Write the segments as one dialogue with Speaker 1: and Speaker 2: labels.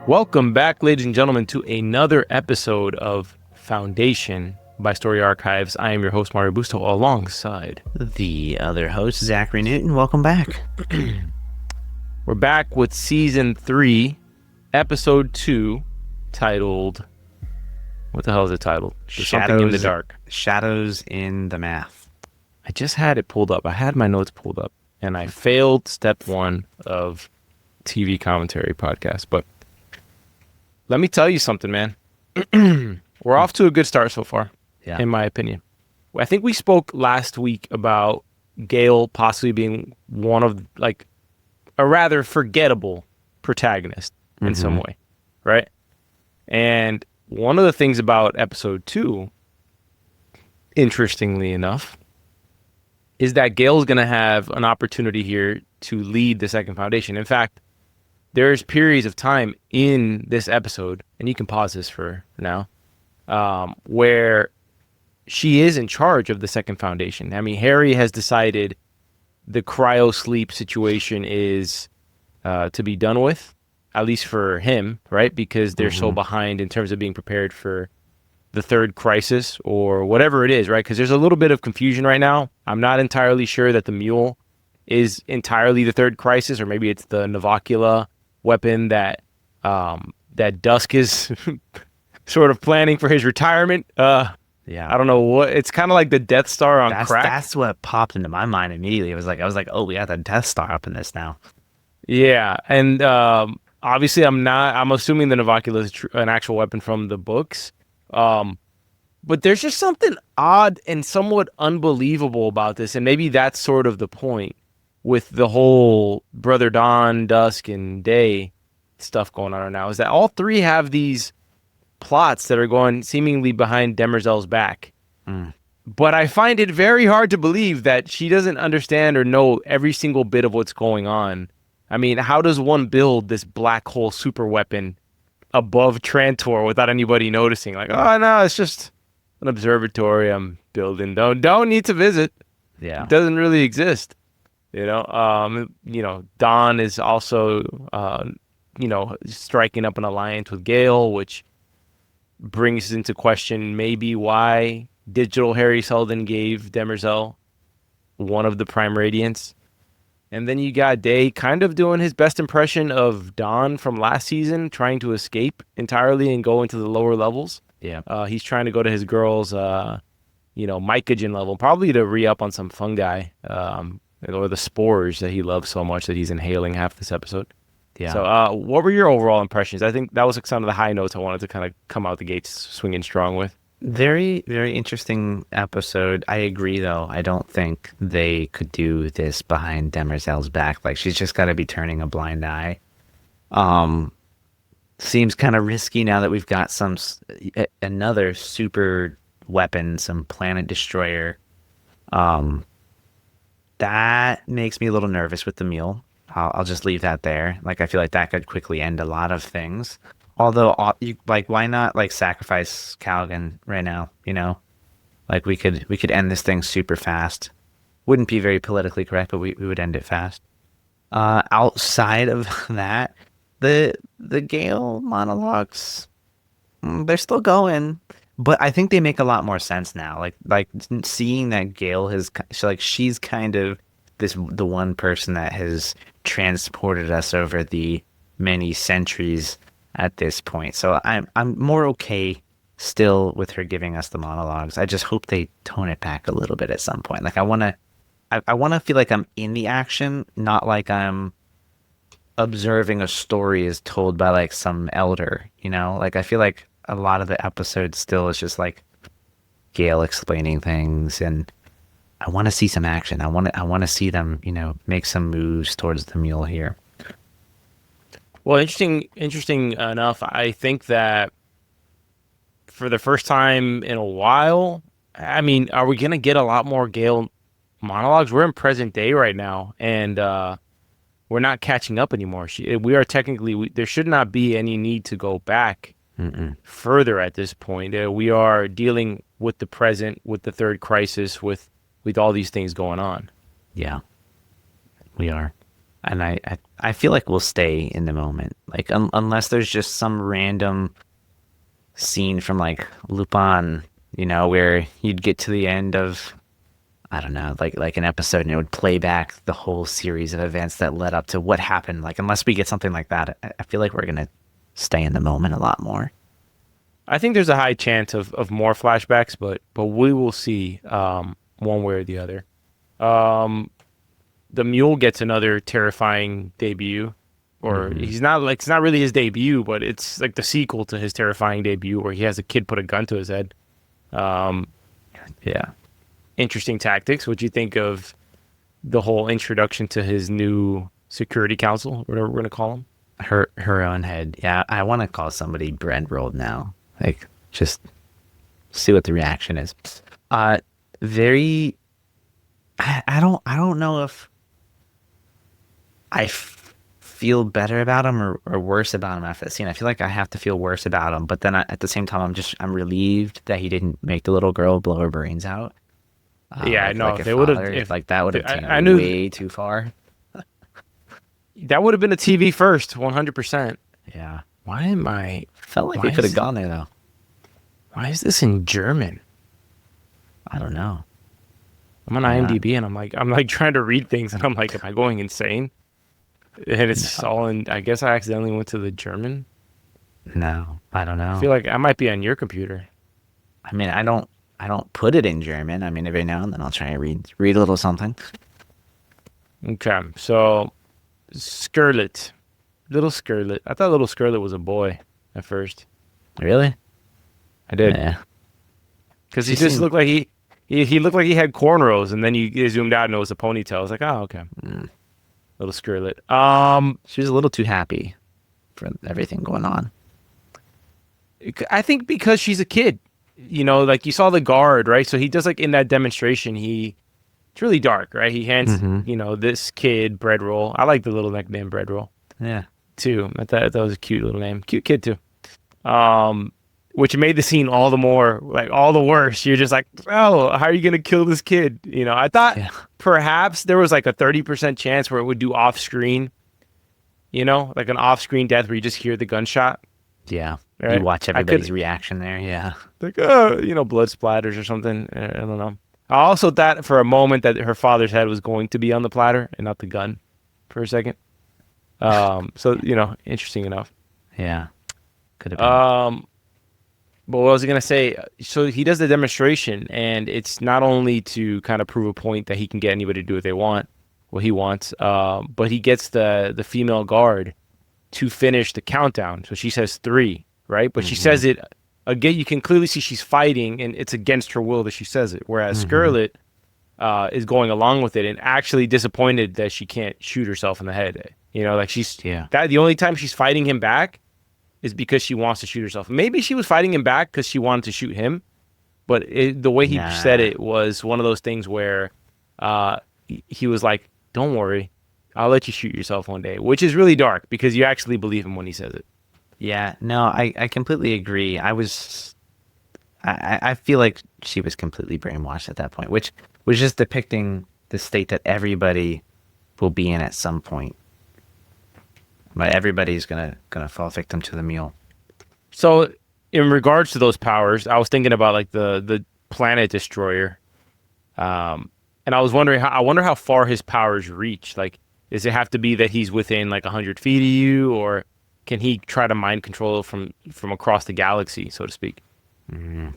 Speaker 1: Welcome back, ladies and gentlemen, to another episode of Foundation by Story Archives. I am your host, Mario Busto, alongside
Speaker 2: the other host, Zachary Newton. Welcome back.
Speaker 1: We're back with Season 3, Episode 2, titled... What the hell is it titled? Something in the Dark.
Speaker 2: Shadows in the Math.
Speaker 1: I just had it pulled up. I had my notes pulled up, and I failed step 1 of TV commentary podcast, but... Let me tell you something, man. We're off to a good start so far, in my opinion. I think we spoke last week about Gail possibly being one of, like, a rather forgettable protagonist in some way, right? And one of the things about episode 2, interestingly enough, is that Gail's going to have an opportunity here to lead the second foundation. In fact, there's periods of time in this episode, and you can pause this for now, where she is in charge of the second foundation. I mean, Harry has decided the cryosleep situation is to be done with, at least for him, right? Because they're so behind in terms of being prepared for the third crisis or whatever it is, right? Because there's a little bit of confusion right now. I'm not entirely sure that the Mule is entirely the third crisis, or maybe it's the Navocula weapon that Dusk is sort of planning for his retirement. I don't know what it's kind of like the Death Star on crack.
Speaker 2: That's what popped into my mind immediately. I was like, oh, we got the Death Star up in this now.
Speaker 1: Yeah, and obviously I'm assuming the Navocula is an actual weapon from the books. But there's just something odd and somewhat unbelievable about this, and maybe that's sort of the point with the whole Brother Dawn, Dusk, and Day stuff going on right now, is that all three have these plots that are going seemingly behind Demerzel's back. But I find it very hard to believe that she doesn't understand or know every single bit of what's going on. I mean, how does one build this black hole super weapon above Trantor without anybody noticing? Like, oh no, it's just an observatory I'm building. Don't need to visit.
Speaker 2: Yeah,
Speaker 1: it doesn't really exist. Dawn is also, striking up an alliance with Gail, which brings into question maybe why Digital Harry Seldon gave Demerzel one of the Prime Radiants. And then you got Day kind of doing his best impression of Dawn from last season, trying to escape entirely and go into the lower levels.
Speaker 2: Yeah.
Speaker 1: He's trying to go to his girl's, mycogen level, probably to re-up on some fungi. Or the spores that he loves so much that he's inhaling half this episode. Yeah. So what were your overall impressions? I think that was some of the high notes I wanted to kind of come out the gates swinging strong with.
Speaker 2: Very, very interesting episode. I agree, though. I don't think they could do this behind Demerzel's back. Like, she's just got to be turning a blind eye. Seems kind of risky now that we've got another super weapon, some planet destroyer. That makes me a little nervous with the Mule. I'll just leave that there. Like, I feel like that could quickly end a lot of things. Although, why not sacrifice Caligan right now? You know, like we could end this thing super fast. Wouldn't be very politically correct, but we would end it fast. Outside of that, the Gail monologues, they're still going. But I think they make a lot more sense now. Like seeing that Gail she's kind of the one person that has transported us over the many centuries at this point. So I'm more okay still with her giving us the monologues. I just hope they tone it back a little bit at some point. Like I wanna feel like I'm in the action, not like I'm observing a story as told by like some elder, you know? Like I feel like a lot of the episodes still is just like Gail explaining things, and I want to see some action. I want to see them, make some moves towards the Mule here.
Speaker 1: Well, interesting enough. I think that for the first time in a while, I mean, are we gonna get a lot more Gail monologues? We're in present day right now, and we're not catching up anymore. We are technically. There should not be any need to go back further at this point. We are dealing with the present, with the third crisis, with all these things going on.
Speaker 2: Yeah, we are. And I feel like we'll stay in the moment. Like unless there's just some random scene from like Lupin, where you'd get to the end of, I don't know, like an episode and it would play back the whole series of events that led up to what happened. Like unless we get something like that, I feel like we're gonna stay in the moment a lot more.
Speaker 1: I think there's a high chance of more flashbacks, but we will see one way or the other. Um, the Mule gets another terrifying debut, or
Speaker 2: Hmm.
Speaker 1: he's not like it's not really his debut, but it's like the sequel to his terrifying debut, where he has a kid put a gun to his head. Um,
Speaker 2: Yeah.
Speaker 1: Interesting tactics. What do you think of the whole introduction to his new security council, whatever we're gonna call him?
Speaker 2: Her own head. Yeah, I want to call somebody bread rolled now. Like just see what the reaction is. Uh very I don't know if feel better about him or worse about him after the scene. I feel like I have to feel worse about him, but then at the same time I'm relieved that he didn't make the little girl blow her brains out.
Speaker 1: Yeah,
Speaker 2: Like
Speaker 1: no,
Speaker 2: like
Speaker 1: if
Speaker 2: a
Speaker 1: they would have,
Speaker 2: father,
Speaker 1: if
Speaker 2: like that would have
Speaker 1: I
Speaker 2: taken
Speaker 1: knew
Speaker 2: way too far.
Speaker 1: that would have been a TV first, 100%.
Speaker 2: Yeah.
Speaker 1: Why am I?
Speaker 2: Felt like
Speaker 1: Why
Speaker 2: they could have
Speaker 1: is
Speaker 2: gone there though.
Speaker 1: why is this in German?
Speaker 2: I don't know.
Speaker 1: I'm on
Speaker 2: Why not?
Speaker 1: IMDb and I'm like trying to read things and I'm like, am I going insane? And it's
Speaker 2: No.
Speaker 1: all in. I guess I accidentally went to the German.
Speaker 2: No, I don't
Speaker 1: I
Speaker 2: know.
Speaker 1: feel like I might be on your computer.
Speaker 2: I mean, I don't put it in German. I mean, every now and then I'll try and read a little something.
Speaker 1: Okay, so Skirlet, little Skirlet. I thought little Skirlet was a boy at first.
Speaker 2: Really?
Speaker 1: I did
Speaker 2: Yeah.
Speaker 1: because he
Speaker 2: She
Speaker 1: just
Speaker 2: seemed
Speaker 1: looked like he looked like he had cornrows, and then you zoomed out and it was a ponytail. I was like, oh, okay,
Speaker 2: mm,
Speaker 1: little Skirlet.
Speaker 2: she was a little too happy for everything going on.
Speaker 1: I think because she's a kid, like you saw the guard, right? So he does like in that demonstration, it's really dark, right? He hands,
Speaker 2: Hmm.
Speaker 1: this kid bread roll. I like the little nickname bread roll
Speaker 2: Yeah.
Speaker 1: too. I thought that was a cute little name, cute kid too. Um, which made the scene all the more like all the worse. You're just like, oh, how are you gonna kill this kid? I thought
Speaker 2: Yeah.
Speaker 1: perhaps there was like a 30% chance where it would do off screen, like an off screen death where you just hear the gunshot,
Speaker 2: Yeah. You
Speaker 1: right?
Speaker 2: watch
Speaker 1: I
Speaker 2: everybody's
Speaker 1: could
Speaker 2: reaction there. Yeah.
Speaker 1: like blood splatters or something. I don't know. I also thought for a moment that her father's head was going to be on the platter and not the gun for a second. So interesting enough.
Speaker 2: Yeah. Could have been.
Speaker 1: Um, but what was I gonna say? So he does the demonstration, and it's not only to kind of prove a point that he can get anybody to do what he wants, but he gets the female guard to finish the countdown. So she says three, right? But she
Speaker 2: Hmm.
Speaker 1: says it again. You can clearly see she's fighting, and it's against her will that she says it. Whereas
Speaker 2: Hmm.
Speaker 1: Skirlet is going along with it and actually disappointed that she can't shoot herself in the head. Like
Speaker 2: Yeah.
Speaker 1: the only time she's fighting him back is because she wants to shoot herself. Maybe she was fighting him back because she wanted to shoot him, but the way he said
Speaker 2: Nah.
Speaker 1: it was one of those things where he was like, "Don't worry, I'll let you shoot yourself one day," which is really dark because you actually believe him when he says it.
Speaker 2: Yeah. No, I completely agree. I feel like she was completely brainwashed at that point, which was just depicting the state that everybody will be in at some point. But everybody's gonna fall victim to the mule.
Speaker 1: So, in regards to those powers, I was thinking about like the planet destroyer, and I was wondering I wonder how far his powers reach. Like, does it have to be that he's within like 100 feet of you, or can he try to mind control from across the galaxy, so to speak?
Speaker 2: Mm,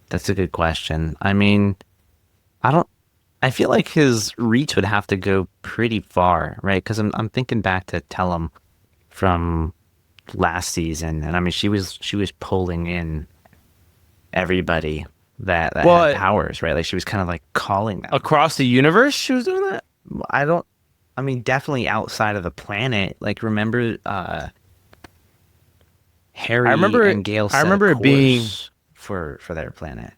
Speaker 2: that's a good question. I mean, I don't. I feel like his reach would have to go pretty far, right? Because I'm thinking back to Tellum from last season, and I mean she was pulling in everybody that had
Speaker 1: Well,
Speaker 2: powers, right? Like she was kind of like calling them.
Speaker 1: across the universe, she was doing that.
Speaker 2: I don't. I mean, definitely outside of the planet. Like remember,
Speaker 1: I
Speaker 2: Harry
Speaker 1: remember,
Speaker 2: and Gail
Speaker 1: I
Speaker 2: set a
Speaker 1: remember it being.
Speaker 2: course for their planet.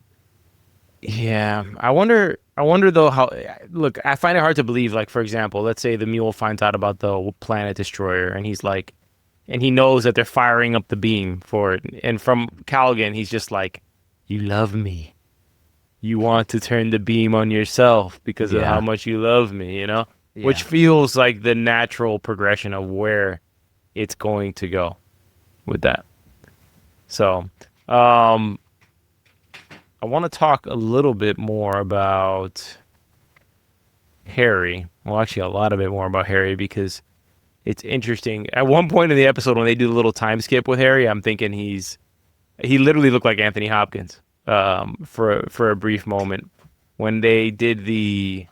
Speaker 1: Yeah, I wonder. I wonder though how. Look, I find it hard to believe. Like, for example, let's say the mule finds out about the planet destroyer, and he's like, and he knows that they're firing up the beam for it. And from Caligan, he's just like, "You love me. You want to turn the beam on yourself because of how
Speaker 2: Yeah.
Speaker 1: much you love me." which feels like the natural progression of where it's going to go with that. So, I want to talk a little bit more about Harry. Well, actually, a lot of bit more about Harry because it's interesting. At one point in the episode, when they do the little time skip with Harry, I'm thinking he literally looked like Anthony Hopkins for a brief moment when they did the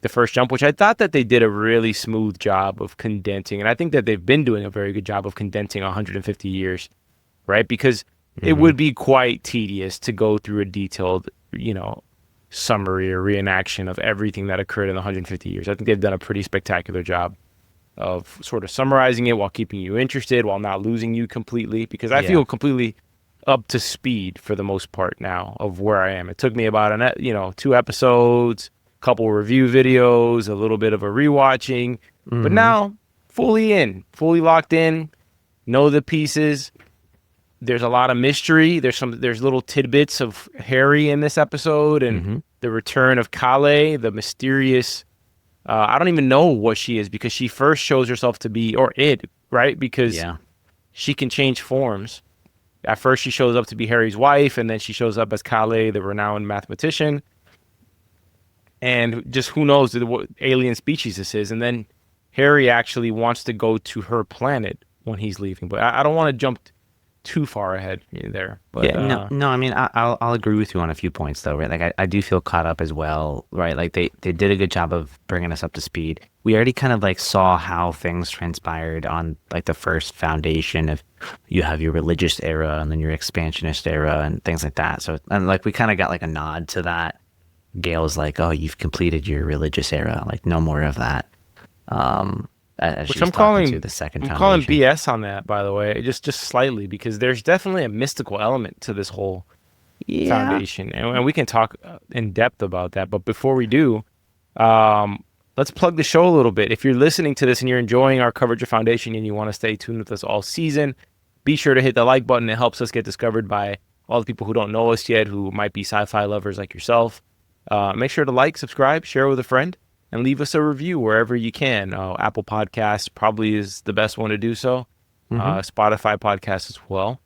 Speaker 1: first jump, which I thought that they did a really smooth job of condensing, and I think that they've been doing a very good job of condensing 150 years, right? Because it would be quite tedious to go through a detailed, summary or reenaction of everything that occurred in the 150 years. I think they've done a pretty spectacular job of sort of summarizing it while keeping you interested, while not losing you completely, because I feel completely up to speed for the most part now of where I am. It took me about 2 episodes, couple review videos, a little bit of a rewatching, but now fully locked in, know the pieces. There's a lot of mystery. There's little tidbits of Harry in this episode and the return of Cali, the mysterious. I don't even know what she is because she first shows herself to be, or it, right? Because she can change forms. At first, she shows up to be Harry's wife, and then she shows up as Cali, the renowned mathematician. And just who knows what alien species this is. And then Harry actually wants to go to her planet when he's leaving. But I don't want to jump too far ahead there. But,
Speaker 2: no. I mean, I'll agree with you on a few points, though, right? Like, I do feel caught up as well, right? Like, they did a good job of bringing us up to speed. We already kind of, like, saw how things transpired on, like, the first foundation of you have your religious era and then your expansionist era and things like that. So, and, like, we kind of got, like, a nod to that. Gail's like, oh, you've completed your religious era. Like, no more of that.
Speaker 1: Which I'm calling
Speaker 2: the second
Speaker 1: I'm calling
Speaker 2: foundation.
Speaker 1: BS on that, by the way, just slightly, because there's definitely a mystical element to this whole foundation, and we can talk in depth about that. But before we do, let's plug the show a little bit. If you're listening to this and you're enjoying our coverage of Foundation and you want to stay tuned with us all season, be sure to hit the like button. It helps us get discovered by all the people who don't know us yet, who might be sci-fi lovers like yourself. Make sure to like, subscribe, share with a friend, and leave us a review wherever you can. Apple Podcasts probably is the best one to do so. Spotify Podcasts as well.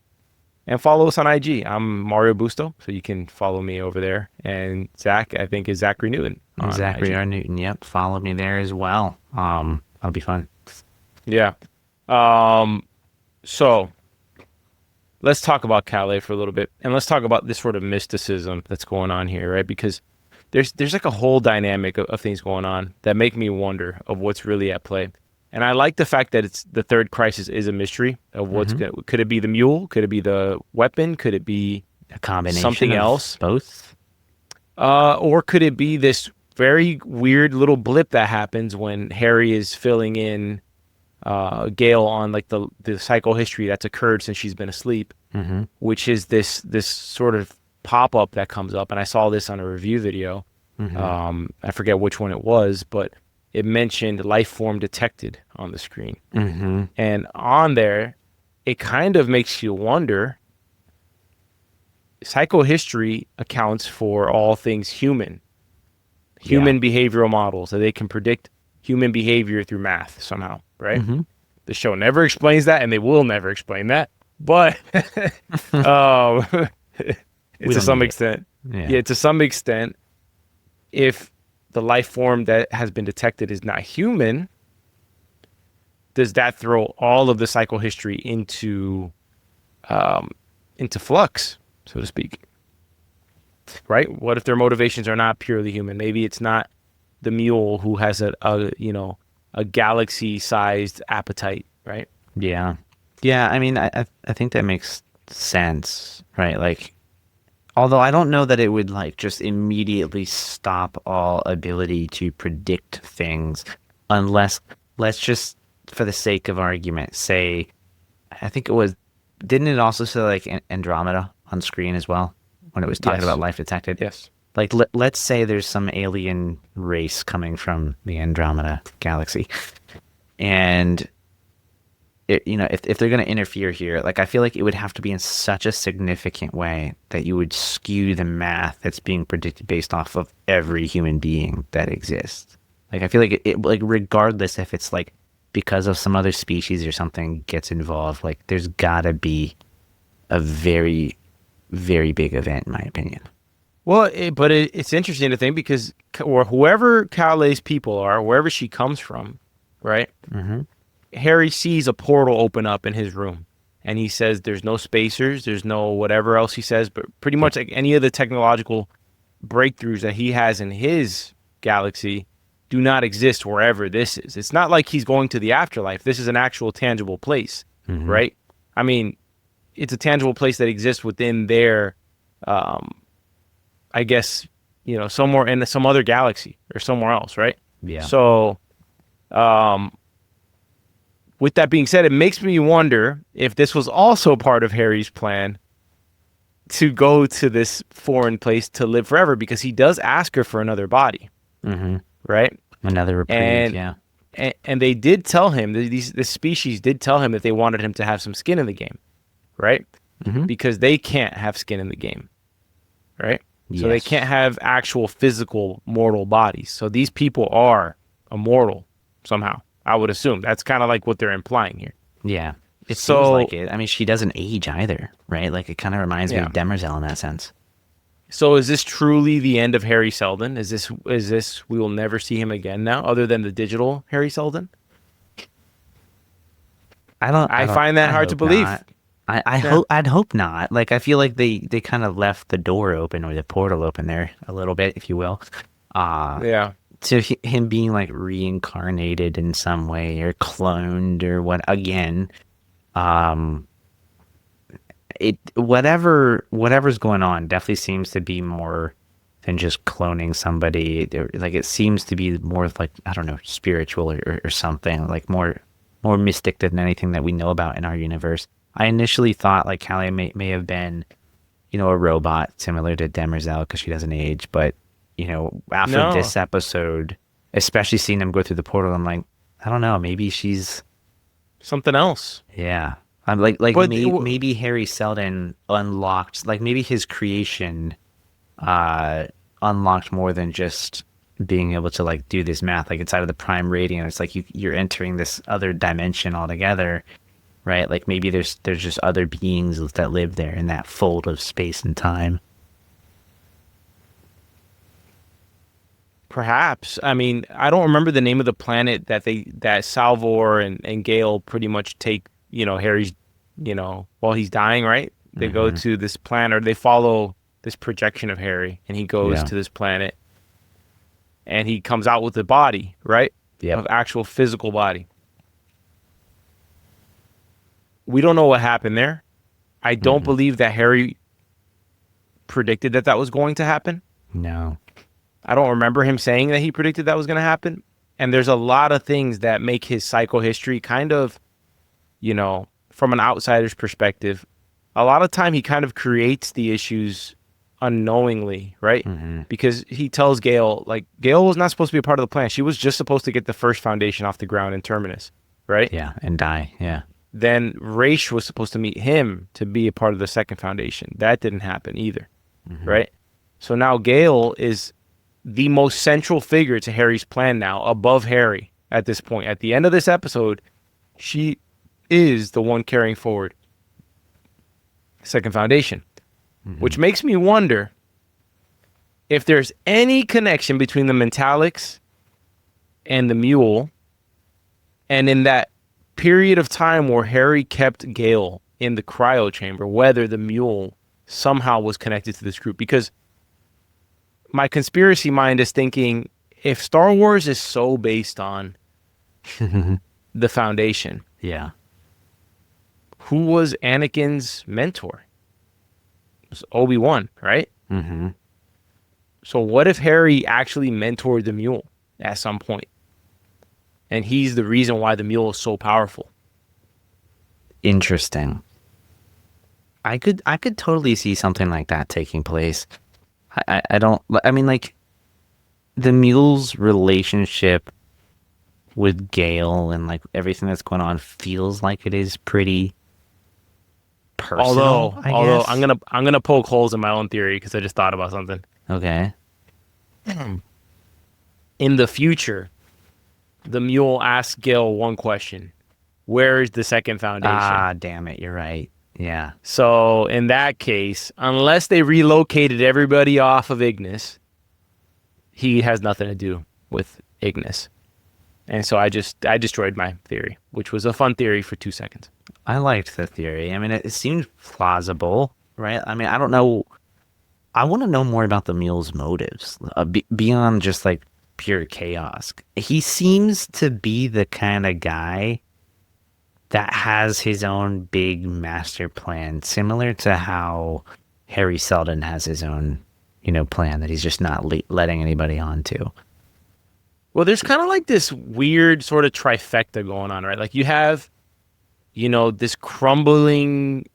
Speaker 1: And follow us on IG. I'm Mario Busto, so you can follow me over there. And Zach, I think, is Zachary Newton.
Speaker 2: Zachary R. Newton, yep. Follow me there as well. That'll be fun.
Speaker 1: Yeah. So let's talk about Cali for a little bit. And let's talk about this sort of mysticism that's going on here, right? Because there's like a whole dynamic of things going on that make me wonder of what's really at play. And I like the fact that it's the third crisis is a mystery of what's could it be the mule? Could it be the weapon? Could it be
Speaker 2: a combination
Speaker 1: something
Speaker 2: of
Speaker 1: else?
Speaker 2: Both?
Speaker 1: Or could it be this very weird little blip that happens when Harry is filling in Gail on like the psychohistory that's occurred since she's been asleep, which is this sort of pop-up that comes up, and I saw this on a review video. I forget which one it was, but it mentioned life form detected on the screen. And on there, it kind of makes you wonder, psychohistory accounts for all things human behavioral models, that they can predict human behavior through math somehow, right? The show never explains that, and they will never explain that, but to some extent. Yeah, to some extent, if the life form that has been detected is not human, does that throw all of the psychohistory into flux, so to speak? Right? What if their motivations are not purely human? Maybe it's not the mule who has a galaxy-sized appetite, right?
Speaker 2: Yeah. I mean, I think that makes sense, right? Like, although I don't know that it would like just immediately stop all ability to predict things, unless, let's just, for the sake of argument, say, I think it was, didn't it also say like Andromeda on screen as well when it was talking about life detected?
Speaker 1: Yes.
Speaker 2: Like, let's say there's some alien race coming from the Andromeda galaxy, and if they're going to interfere here, like, I feel like it would have to be in such a significant way that you would skew the math that's being predicted based off of every human being that exists. Like I feel like like regardless if it's like because of some other species or something gets involved, like there's gotta be a very, very big event in my opinion.
Speaker 1: Well, it's interesting to think because or whoever Cali's people are, wherever she comes from, right?
Speaker 2: Mm-hmm.
Speaker 1: Harry sees a portal open up in his room, and he says there's no spacers, there's no whatever else he says, but pretty much like any of the technological breakthroughs that he has in his galaxy do not exist wherever this is. It's not like he's going to the afterlife. This is an actual tangible place,
Speaker 2: Mm-hmm.
Speaker 1: right? I mean, it's a tangible place that exists within their, I guess, somewhere in some other galaxy or somewhere else, right?
Speaker 2: Yeah.
Speaker 1: So, with that being said, it makes me wonder if this was also part of Harry's plan to go to this foreign place to live forever, because he does ask her for another body,
Speaker 2: Mm-hmm.
Speaker 1: right?
Speaker 2: Another reprieve.
Speaker 1: And
Speaker 2: Yeah.
Speaker 1: and they did tell him, this species did tell him that they wanted him to have some skin in the game, right?
Speaker 2: Mm-hmm.
Speaker 1: Because they can't have skin in the game, right? So they
Speaker 2: Yes.
Speaker 1: can't have actual physical mortal bodies. So these people are immortal somehow. I would assume that's kind of like what they're implying here.
Speaker 2: Yeah. It seems
Speaker 1: So
Speaker 2: like it. I mean, she doesn't age either, right? Like it kind of reminds me
Speaker 1: yeah.
Speaker 2: of Demerzel in that sense.
Speaker 1: So is this truly the end of Harry Seldon? Is this we will never see him again now, other than the digital Harry Seldon? I find that
Speaker 2: I
Speaker 1: hard to
Speaker 2: hope
Speaker 1: believe.
Speaker 2: not. I
Speaker 1: Yeah.
Speaker 2: hope I'd hope not. Like I feel like they kind of left the door open or the portal open there a little bit, if you will.
Speaker 1: Yeah.
Speaker 2: To him being like reincarnated in some way or cloned or what again. It whatever's going on definitely seems to be more than just cloning somebody. Like it seems to be more like, I don't know, spiritual or something like more mystic than anything that we know about in our universe. I initially thought like Callie may have been, a robot similar to Demerzel because she doesn't age. But, after
Speaker 1: No.
Speaker 2: this episode, especially seeing them go through the portal, I'm like, I don't know, maybe she's,
Speaker 1: Something else.
Speaker 2: yeah. I'm like
Speaker 1: But
Speaker 2: maybe Harry Seldon unlocked, like maybe his creation unlocked more than just being able to like do this math like inside of the prime radiant. It's like you're entering this other dimension altogether, right? Like maybe there's just other beings that live there in that fold of space and time.
Speaker 1: perhaps. I mean, I don't remember the name of the planet that Salvor and Gail pretty much take, Harry's, while he's dying, right? They go to this planet, or they follow this projection of Harry, and he goes
Speaker 2: Yeah.
Speaker 1: to this planet, and he comes out with a body, right?
Speaker 2: Yep.
Speaker 1: Of actual physical body. We don't know what happened there. I don't believe that Harry predicted that was going to happen.
Speaker 2: No.
Speaker 1: I don't remember him saying that he predicted that was going to happen. And there's a lot of things that make his psychohistory kind of, from an outsider's perspective, a lot of time he kind of creates the issues unknowingly, right? Because he tells Gail, like, Gail was not supposed to be a part of the plan. She was just supposed to get the first foundation off the ground in Terminus, right?
Speaker 2: Yeah, and die. Yeah.
Speaker 1: Then Raish was supposed to meet him to be a part of the second foundation. That didn't happen either, right? So now Gail is the most central figure to Harry's plan now, above Harry at this point. At the end of this episode, she is the one carrying forward second foundation, which makes me wonder if there's any connection between the Mentalics and the Mule, and in that period of time where Harry kept Gail in the cryo chamber, whether the Mule somehow was connected to this group. Because my conspiracy mind is thinking, if Star Wars is so based on the Foundation,
Speaker 2: Yeah.
Speaker 1: who was Anakin's mentor? It was Obi-Wan, right?
Speaker 2: Mm-hmm.
Speaker 1: So what if Harry actually mentored the Mule at some point? And he's the reason why the Mule is so powerful.
Speaker 2: Interesting. I could totally see something like that taking place. I don't, I mean, like, the Mule's relationship with Gail and like everything that's going on feels like it is pretty personal.
Speaker 1: Although
Speaker 2: I
Speaker 1: I'm
Speaker 2: guess.
Speaker 1: gonna poke holes in my own theory because I just thought about something.
Speaker 2: Okay.
Speaker 1: In the future, the mule asks Gail one question: where is the second foundation?
Speaker 2: Ah, damn it. You're right. Yeah.
Speaker 1: So in that case, unless they relocated everybody off of Ignis, he has nothing to do with Ignis. And so I destroyed my theory, which was a fun theory for 2 seconds.
Speaker 2: I liked the theory. I mean, it seemed plausible, right? I mean, I don't know. I want to know more about the mule's motives beyond just like pure chaos. He seems to be the kind of guy that has his own big master plan, similar to how Harry Seldon has his own, plan that he's just not letting anybody on to.
Speaker 1: Well, there's kind of like this weird sort of trifecta going on, right? Like you have, this crumbling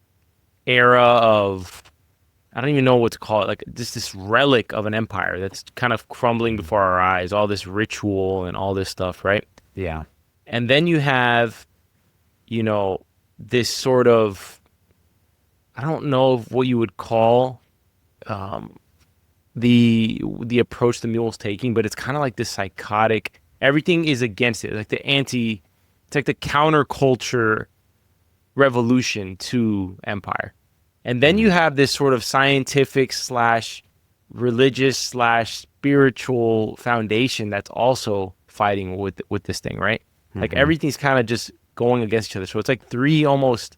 Speaker 1: era of, I don't even know what to call it, like this relic of an empire that's kind of crumbling before our eyes, all this ritual and all this stuff, right?
Speaker 2: Yeah.
Speaker 1: And then you have, this sort of, I don't know what you would call the approach the mule's taking, but it's kind of like this psychotic, everything is against it, like it's like the counterculture revolution to empire. And then you have this sort of scientific / religious / spiritual foundation that's also fighting with this thing, right? Like everything's kind of just going against each other. So it's like 3 almost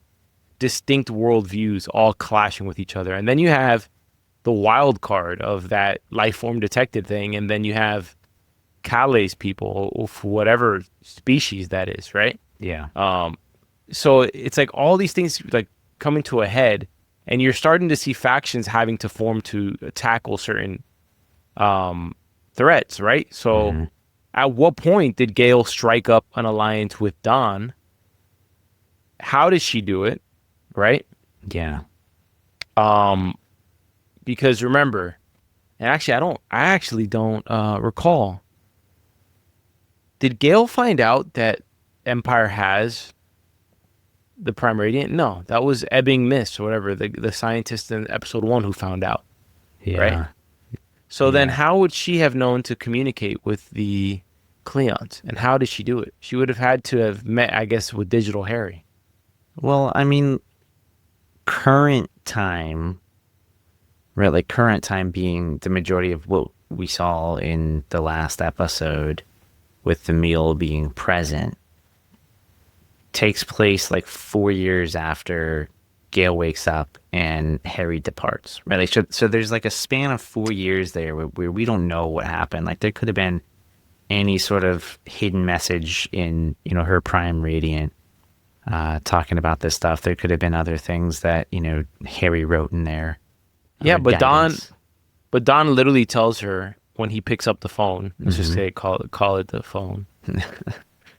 Speaker 1: distinct worldviews all clashing with each other. And then you have the wild card of that life form detected thing, and then you have Cali's people, or whatever species that is, right?
Speaker 2: Yeah.
Speaker 1: So it's like all these things like coming to a head, and you're starting to see factions having to form to tackle certain threats, right? So at what point did Gail strike up an alliance with Dawn? How did she do it, right?
Speaker 2: Yeah.
Speaker 1: Because remember, and actually I actually don't recall. Did Gail find out that Empire has the Prime Radiant? No, that was Ebbing Mist or whatever, the scientist in episode 1 who found out.
Speaker 2: Yeah.
Speaker 1: Right? So then how would she have known to communicate with the Cleons? And how did she do it? She would have had to have met, I guess, with Digital Harry.
Speaker 2: Well, I mean, current time, right? Like current time being the majority of what we saw in the last episode with the meal being present takes place like 4 years after Gail wakes up and Harry departs, right? Like, so there's like a span of 4 years there where we don't know what happened. Like there could have been any sort of hidden message in, her Prime Radiant talking about this stuff. There could have been other things that, Harry wrote in there.
Speaker 1: Yeah, but Don literally tells her when he picks up the phone, let's just say call it the phone.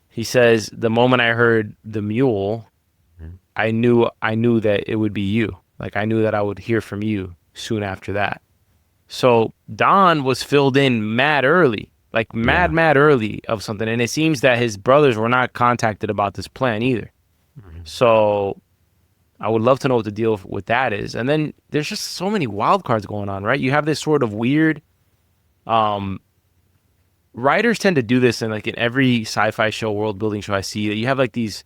Speaker 1: He says, the moment I heard the mule, I knew that it would be you. Like I knew that I would hear from you soon after that. So Don was filled in mad early, like mad early of something. And it seems that his brothers were not contacted about this plan either. So I would love to know what the deal with that is. And then there's just so many wild cards going on, right? You have this sort of weird, writers tend to do this in every sci-fi show, world building show I see, that you have like these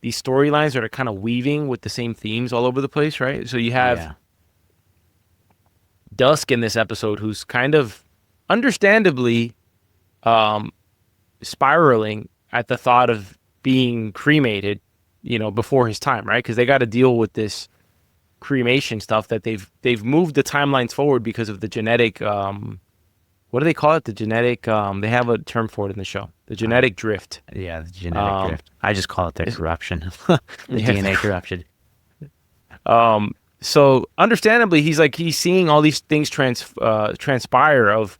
Speaker 1: storylines that are kind of weaving with the same themes all over the place, right? So you have Dusk in this episode, who's kind of understandably spiraling at the thought of being cremated, before his time, right? Because they got to deal with this cremation stuff that they've moved the timelines forward because of the genetic what do they call it? The genetic they have a term for it in the show. The genetic drift.
Speaker 2: Yeah, the genetic drift. I just call it the corruption. The DNA corruption.
Speaker 1: So understandably he's seeing all these things transpire of,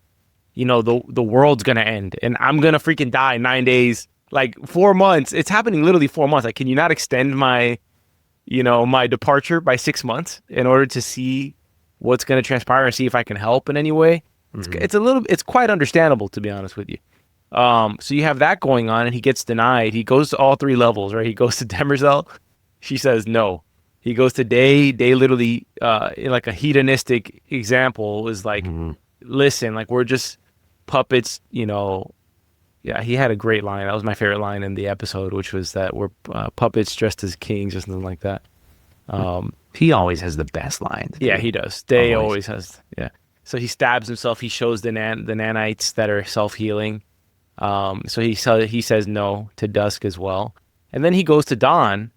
Speaker 1: the world's gonna end and I'm gonna freaking die in 9 days. Like 4 months. It's happening literally 4 months. Like, can you not extend my departure by 6 months in order to see what's going to transpire and see if I can help in any way? It's quite understandable, to be honest with you. So you have that going on, and he gets denied. He goes to all 3 levels, right? He goes to Demerzel. She says no. He goes to Day. Day literally, in like a hedonistic example, is like, listen, like we're just puppets, Yeah, he had a great line. That was my favorite line in the episode, which was that we're puppets dressed as kings or something like that.
Speaker 2: He always has the best lines.
Speaker 1: Yeah,
Speaker 2: Dude.
Speaker 1: he does. Day
Speaker 2: Always.
Speaker 1: always has. Yeah. So he stabs himself. He shows the nanites that are self healing. So he says no to Dusk as well, and then he goes to Dawn,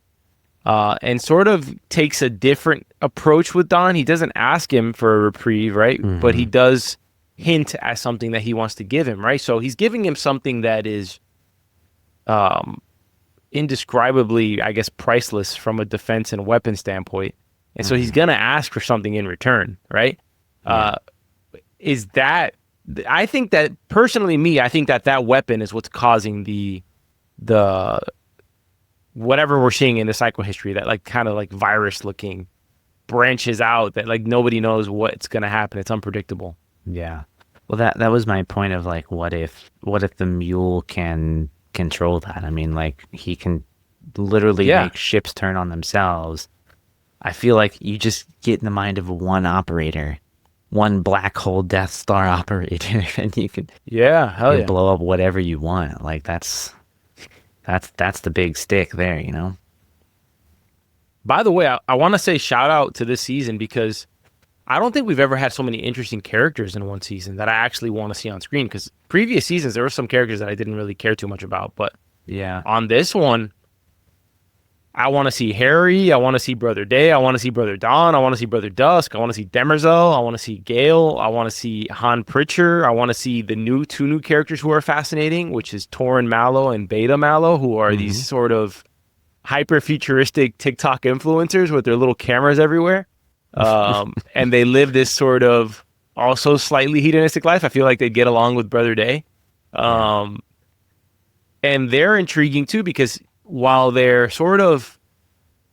Speaker 1: and sort of takes a different approach with Dawn. He doesn't ask him for a reprieve, right? But he does hint at something that he wants to give him, right? So he's giving him something that is indescribably, I guess, priceless from a defense and weapon standpoint. And so he's going to ask for something in return, right? Is that, I think that personally, I think that that weapon is what's causing the whatever we're seeing in the psychohistory, that like kind of like virus looking branches out that like nobody knows what's going to happen. It's unpredictable.
Speaker 2: Yeah. Well, that was my point of like, what if the mule can control that? I mean, like he can literally make ships turn on themselves. I feel like you just get in the mind of one operator, one black hole Death Star operator, and you can blow up whatever you want. Like that's the big stick there, you know?
Speaker 1: By the way, I want to say shout out to this season because I don't think we've ever had so many interesting characters in one season that I actually want to see on screen, because previous seasons, there were some characters that I didn't really care too much about. But on this one, I want to see Harry. I want to see Brother Day. I want to see Brother Don. I want to see Brother Dusk. I want to see Demerzel. I want to see Gail. I want to see Han Pritcher. I want to see the two new characters who are fascinating, which is Torin Mallow and Beta Mallow, who are these sort of hyper-futuristic TikTok influencers with their little cameras everywhere. And they live this sort of also slightly hedonistic life. I feel like they'd get along with Brother Day. And they're intriguing too, because while they're sort of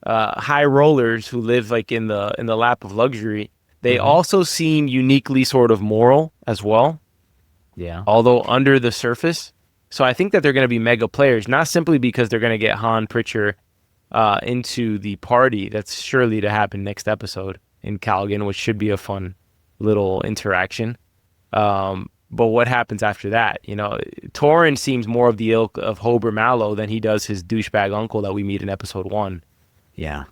Speaker 1: high rollers who live like in the lap of luxury, they also seem uniquely sort of moral as well.
Speaker 2: Yeah.
Speaker 1: Although under the surface. So I think that they're going to be mega players, not simply because they're going to get Han Pritcher into the party that's surely to happen next episode in Calgon, which should be a fun little interaction. But what happens after that? You know, Torin seems more of the ilk of Hober Mallow than he does his douchebag uncle that we meet in episode 1.
Speaker 2: Yeah.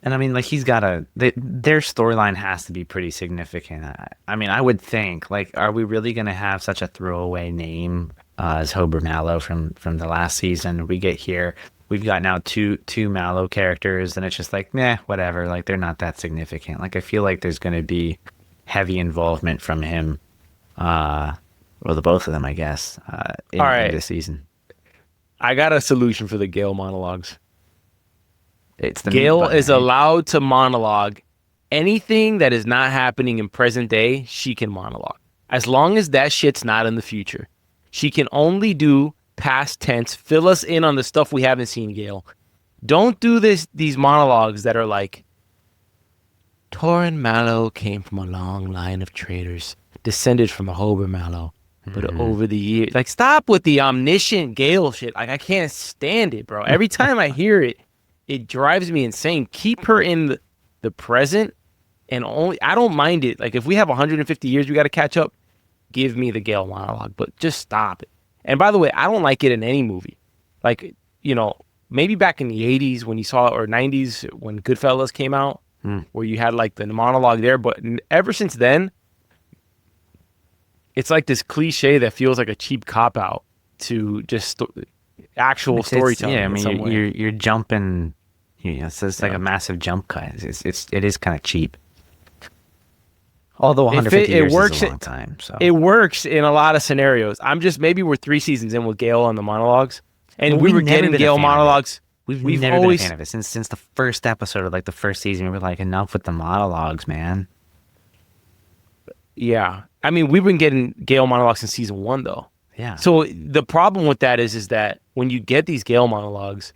Speaker 2: And I mean, like, their storyline has to be pretty significant. I mean, I would think, like, are we really going to have such a throwaway name as Hober Mallow from the last season? We get here, we've got now two Mallow characters, and it's just like, meh, whatever. Like, they're not that significant. Like, I feel like there's going to be heavy involvement from him, or the both of them, I guess, in this season.
Speaker 1: I got a solution for the Gail monologues.
Speaker 2: It's the
Speaker 1: Gail is allowed to monologue anything that is not happening in present day. She can monologue as long as that shit's not in the future. She can only do past tense. Fill us in on the stuff we haven't seen, Gail. Don't do these monologues that are like, Torin Mallow came from a long line of traders, descended from a Hober Mallow, but over the years, like, stop with the omniscient Gail shit. Like, I can't stand it, bro. Every time I hear it, it drives me insane. Keep her in the present, and I don't mind it. Like, if we have 150 years we got to catch up, give me the Gail monologue, but just stop it. And by the way, I don't like it in any movie. Like, you know, maybe back in the 80s when you saw it, or 90s when Goodfellas came out, where you had like the monologue there. But ever since then, it's like this cliche that feels like a cheap cop-out to just actual storytelling.
Speaker 2: Yeah, I mean, you're jumping. It's like a massive jump cut. It is kind of cheap. Although 150 years is a long time, so
Speaker 1: it works in a lot of scenarios. Maybe we're 3 seasons in with Gail on the monologues, and we were getting Gail monologues.
Speaker 2: We've never been a fan of it since the first episode of like the first season. We were like, enough with the monologues, man.
Speaker 1: Yeah, I mean, we've been getting Gail monologues since season 1, though.
Speaker 2: Yeah.
Speaker 1: So the problem with that is that when you get these Gail monologues,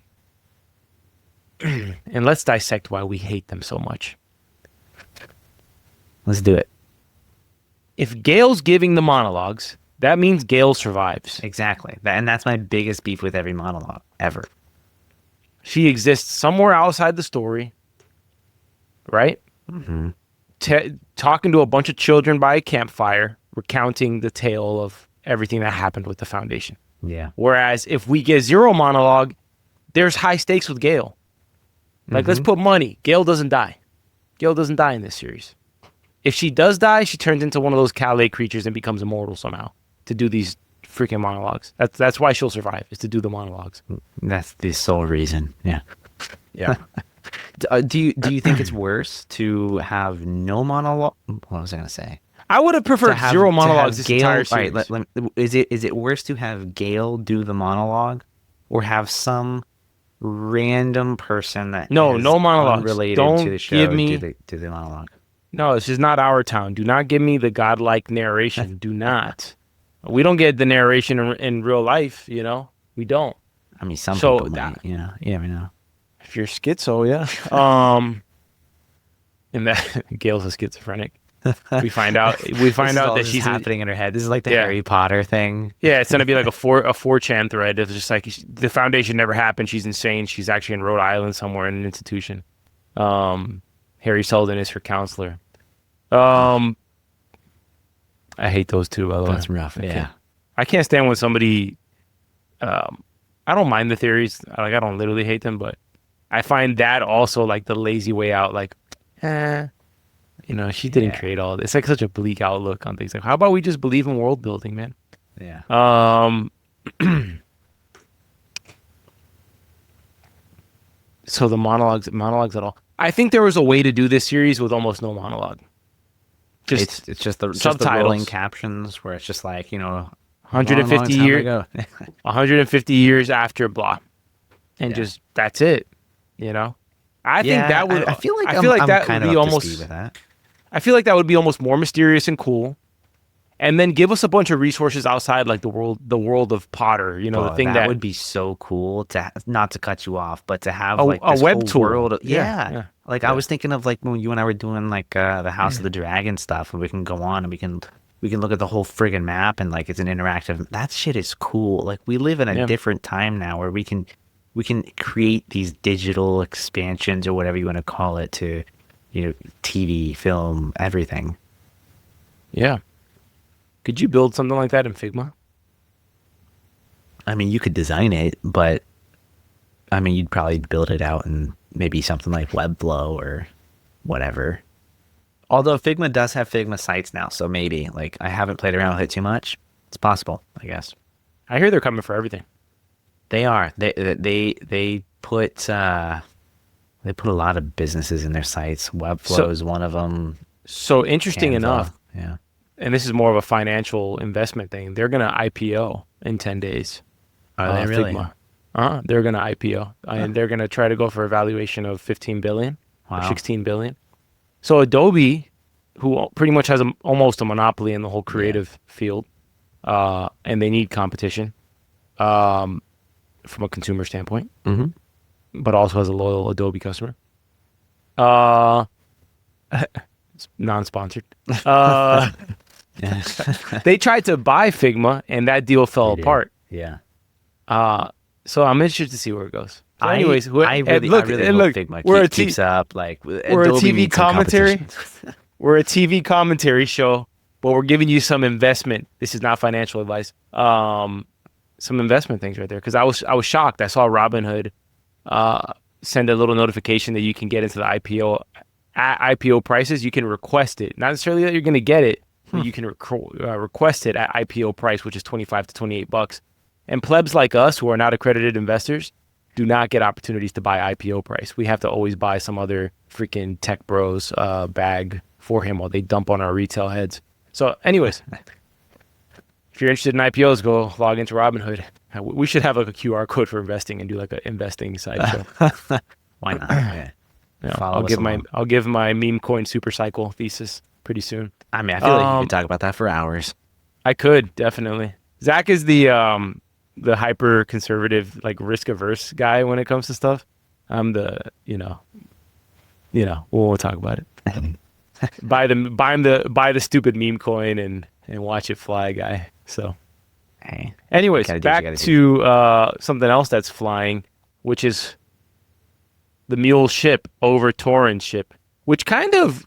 Speaker 1: and let's dissect why we hate them so much.
Speaker 2: Let's do it.
Speaker 1: If Gail's giving the monologues, that means Gail survives.
Speaker 2: Exactly. And that's my biggest beef with every monologue ever.
Speaker 1: She exists somewhere outside the story, right?
Speaker 2: Mm-hmm.
Speaker 1: Talking to a bunch of children by a campfire, recounting the tale of everything that happened with the Foundation.
Speaker 2: Yeah.
Speaker 1: Whereas if we get zero monologue, there's high stakes with Gail. Like, let's put money. Gail doesn't die. Gail doesn't die in this series. If she does die, she turns into one of those Cali creatures and becomes immortal somehow to do these freaking monologues. That's why she'll survive, is to do the monologues.
Speaker 2: That's the sole reason. Yeah.
Speaker 1: Yeah.
Speaker 2: Do you think it's worse to have no monologue? What was I gonna say?
Speaker 1: I would have preferred zero monologues this
Speaker 2: Gail,
Speaker 1: entire series.
Speaker 2: All right, is it worse to have Gail do the monologue, or have some random person that
Speaker 1: No monologues.
Speaker 2: unrelated
Speaker 1: Don't
Speaker 2: to the show
Speaker 1: give me...
Speaker 2: do the monologue?
Speaker 1: No, this is not our town. Do not give me the godlike narration. Do not. We don't get the narration in real life, you know? We don't.
Speaker 2: I mean, some
Speaker 1: So
Speaker 2: people might, you know. You never know.
Speaker 1: If you're schizo, yeah. And that Gail's a schizophrenic. We find out that she's
Speaker 2: happening in her head. This is like the
Speaker 1: Yeah.
Speaker 2: Harry Potter thing.
Speaker 1: Yeah, it's gonna be like a 4chan thread. It's just like the foundation never happened. She's insane. She's actually in Rhode Island somewhere in an institution. Harry Seldon is her counselor. I hate those two, by the way.
Speaker 2: That's rough. Yeah.
Speaker 1: I can't stand when somebody. I don't mind the theories. Like, I don't literally hate them, but I find that also like the lazy way out. Like, you know, she didn't create all this. It's like such a bleak outlook on things. Like, how about we just believe in world building, man?
Speaker 2: Yeah.
Speaker 1: So the monologues at all. I think there was a way to do this series with almost no monologue.
Speaker 2: It's just the
Speaker 1: subtitles.
Speaker 2: rolling captions where it's just like, you know,
Speaker 1: 150 years, 150 years after blah, and just that's it. You know, I think that would.
Speaker 2: I feel like
Speaker 1: that
Speaker 2: I'm kind
Speaker 1: would
Speaker 2: of
Speaker 1: be
Speaker 2: up to
Speaker 1: almost.
Speaker 2: speed with that.
Speaker 1: I feel like that would be almost more mysterious and cool, and then give us a bunch of resources outside, like the world of Potter. You know, the thing that
Speaker 2: would be so cool to, not to cut you off, but to have
Speaker 1: a
Speaker 2: like this
Speaker 1: web
Speaker 2: whole
Speaker 1: tool.
Speaker 2: world.
Speaker 1: Yeah.
Speaker 2: Like I was thinking of like when you and I were doing like the House of the Dragon stuff, and we can go on and we can look at the whole friggin' map, and like it's an interactive. That shit is cool. Like we live in a different time now where we can create these digital expansions or whatever you want to call it to, you know, TV, film, everything.
Speaker 1: Yeah. Could you build something like that in Figma?
Speaker 2: I mean, you could design it, but I mean, you'd probably build it out in maybe something like Webflow or whatever. Although Figma does have Figma sites now, so maybe, like, I haven't played around with it too much. It's possible, I guess.
Speaker 1: I hear they're coming for everything.
Speaker 2: They are. They put a lot of businesses in their sites. Webflow is one of them.
Speaker 1: So interesting
Speaker 2: Canva,
Speaker 1: enough,
Speaker 2: yeah.
Speaker 1: and this is more of a financial investment thing. They're going to IPO in 10 days.
Speaker 2: Are they really?
Speaker 1: Figma. They're going to IPO, and they're going to try to go for a valuation of 15 billion or 16 billion. So Adobe, who pretty much has almost a monopoly in the whole creative field, and they need competition from a consumer standpoint, but also has a loyal Adobe customer. It's non-sponsored. They tried to buy Figma, and that deal fell apart.
Speaker 2: Yeah.
Speaker 1: So I'm interested to see where it goes. So anyways,
Speaker 2: I really hope Figma keeps up. Like,
Speaker 1: we're a TV commentary. We're a TV commentary show, but we're giving you some investment. This is not financial advice. Some investment things right there, because I was shocked. I saw Robinhood send a little notification that you can get into the IPO at IPO prices. You can request it, not necessarily that you're going to get it, but you can request it at IPO price, which is $25 to $28. And plebs like us who are not accredited investors do not get opportunities to buy IPO price. We have to always buy some other freaking tech bros bag for him while they dump on our retail heads. So anyways, if you're interested in IPOs, go log into Robinhood. We should have like a QR code for investing and do like an investing side show.
Speaker 2: Why not? Yeah.
Speaker 1: I'll give my meme coin Supercycle thesis pretty soon.
Speaker 2: I mean, I feel like you could talk about that for hours.
Speaker 1: I could, definitely. Zach is the hyper conservative, like risk averse guy when it comes to stuff. I'm the, we'll talk about it. buy the stupid meme coin and watch it fly guy. So,
Speaker 2: hey,
Speaker 1: anyways, back to something else that's flying, which is the Mule ship over Torin's ship, which kind of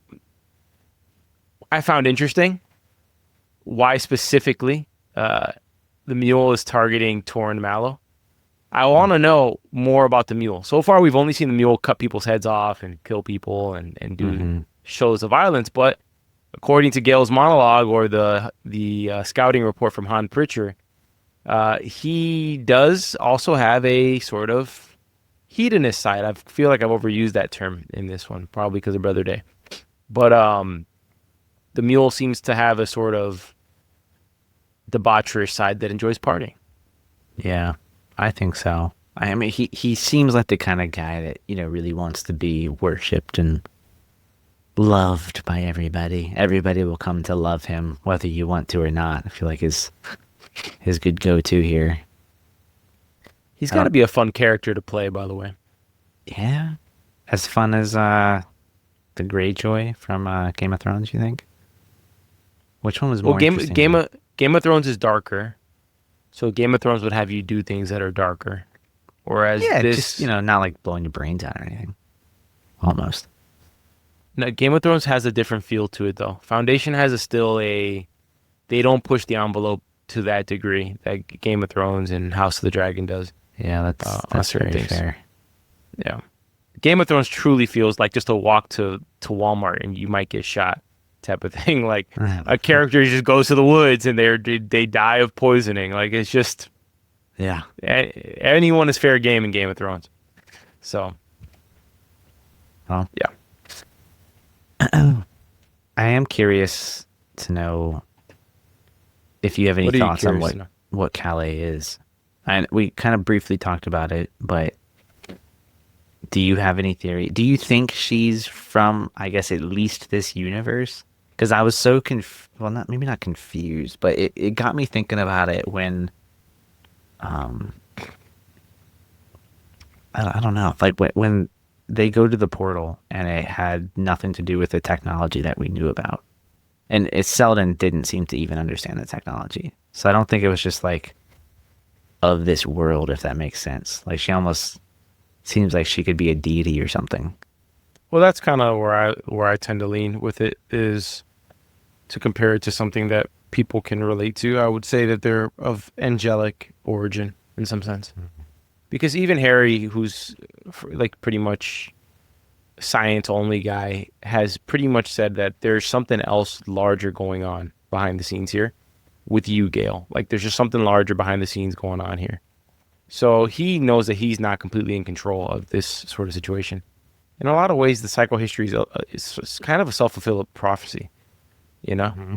Speaker 1: I found interesting. Why specifically? the Mule is targeting Torn Mallow. I want to know more about the Mule. So far, we've only seen the Mule cut people's heads off and kill people and do shows of violence. But according to Gail's monologue or the scouting report from Han Pritchard, he does also have a sort of hedonist side. I feel like I've overused that term in this one, probably because of Brother Day. But the Mule seems to have a sort of debaucherous side that enjoys partying.
Speaker 2: Yeah, I think so. I mean, he seems like the kind of guy that, you know, really wants to be worshipped and loved by everybody. Everybody will come to love him, whether you want to or not. I feel like his good go-to here.
Speaker 1: He's got to be a fun character to play, by the way.
Speaker 2: Yeah, as fun as the Greyjoy from Game of Thrones. You think? Which one was more interesting?
Speaker 1: Game of Thrones is darker, so Game of Thrones would have you do things that are darker, whereas this,
Speaker 2: just, you know, not like blowing your brains out or anything. Almost.
Speaker 1: No, Game of Thrones has a different feel to it, though. Foundation has they don't push the envelope to that degree that Game of Thrones and House of the Dragon does.
Speaker 2: Yeah, that's very fair.
Speaker 1: Yeah, Game of Thrones truly feels like just a walk to Walmart and you might get shot type of thing. Like a character just goes to the woods and they die of poisoning. Like it's just,
Speaker 2: yeah,
Speaker 1: anyone is fair game in Game of Thrones. So,
Speaker 2: yeah. I am curious to know if you have any thoughts on what Cali is. And we kind of briefly talked about it, but do you have any theory? Do you think she's from, I guess, at least this universe? Because I was so maybe not confused, but it got me thinking about it when, I don't know, like when they go to the portal and it had nothing to do with the technology that we knew about. And Selden didn't seem to even understand the technology. So I don't think it was just like of this world, if that makes sense. Like she almost seems like she could be a deity or something.
Speaker 1: Well, that's kind of where I tend to lean with it, is to compare it to something that people can relate to. I would say that they're of angelic origin in some sense. Mm-hmm. Because even Harry, who's like pretty much science only guy, has pretty much said that there's something else larger going on behind the scenes here with you, Gail. Like there's just something larger behind the scenes going on here. So he knows that he's not completely in control of this sort of situation. In a lot of ways, the psychohistory is kind of a self-fulfilling prophecy, you know? Mm-hmm.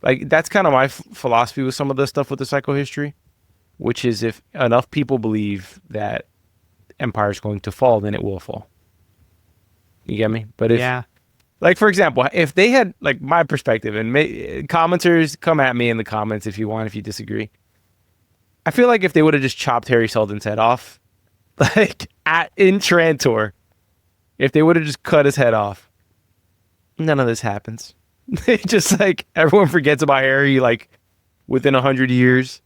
Speaker 1: Like that's kind of my philosophy with some of the stuff with the psychohistory, which is if enough people believe that empire is going to fall, then it will fall. You get me? But if, like, for example, if they had, like, my perspective, and commenters, come at me in the comments if you want, if you disagree. I feel like if they would have just chopped Harry Selden's head off, like, in Trantor, if they would have just cut his head off, none of this happens. They just, like, everyone forgets about Harry, like, within 100 years.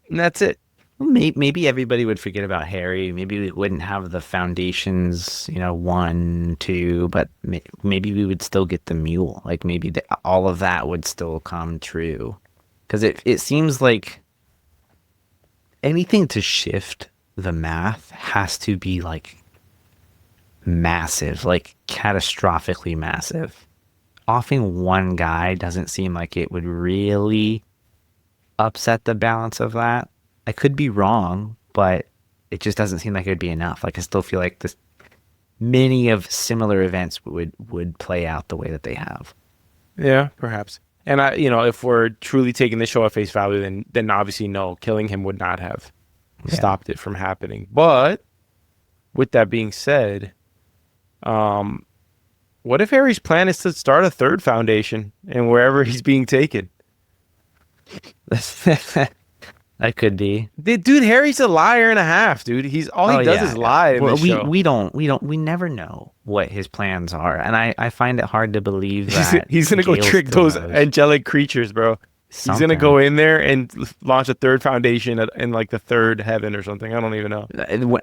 Speaker 1: And that's it.
Speaker 2: Maybe everybody would forget about Harry. Maybe we wouldn't have the foundations, 1, 2, but maybe we would still get the Mule. Like maybe all of that would still come true. Because it seems like anything to shift the math has to be like massive, like catastrophically massive. Offing one guy doesn't seem like it would really upset the balance of that. I could be wrong, but it just doesn't seem like it would be enough. Like I still feel like many of similar events would play out the way that they have.
Speaker 1: Yeah, perhaps. And if we're truly taking the show at face value, then obviously no, killing him would not have stopped it from happening. But with that being said, what if Harry's plan is to start a third foundation and wherever he's being taken?
Speaker 2: That could be.
Speaker 1: Dude, Harry's a liar and a half, dude. He does is lie in this show.
Speaker 2: We never know what his plans are. And I find it hard to believe that
Speaker 1: he's going to go trick those angelic creatures, bro. He's going to go in there and launch a third foundation in like the third heaven or something. I don't even know.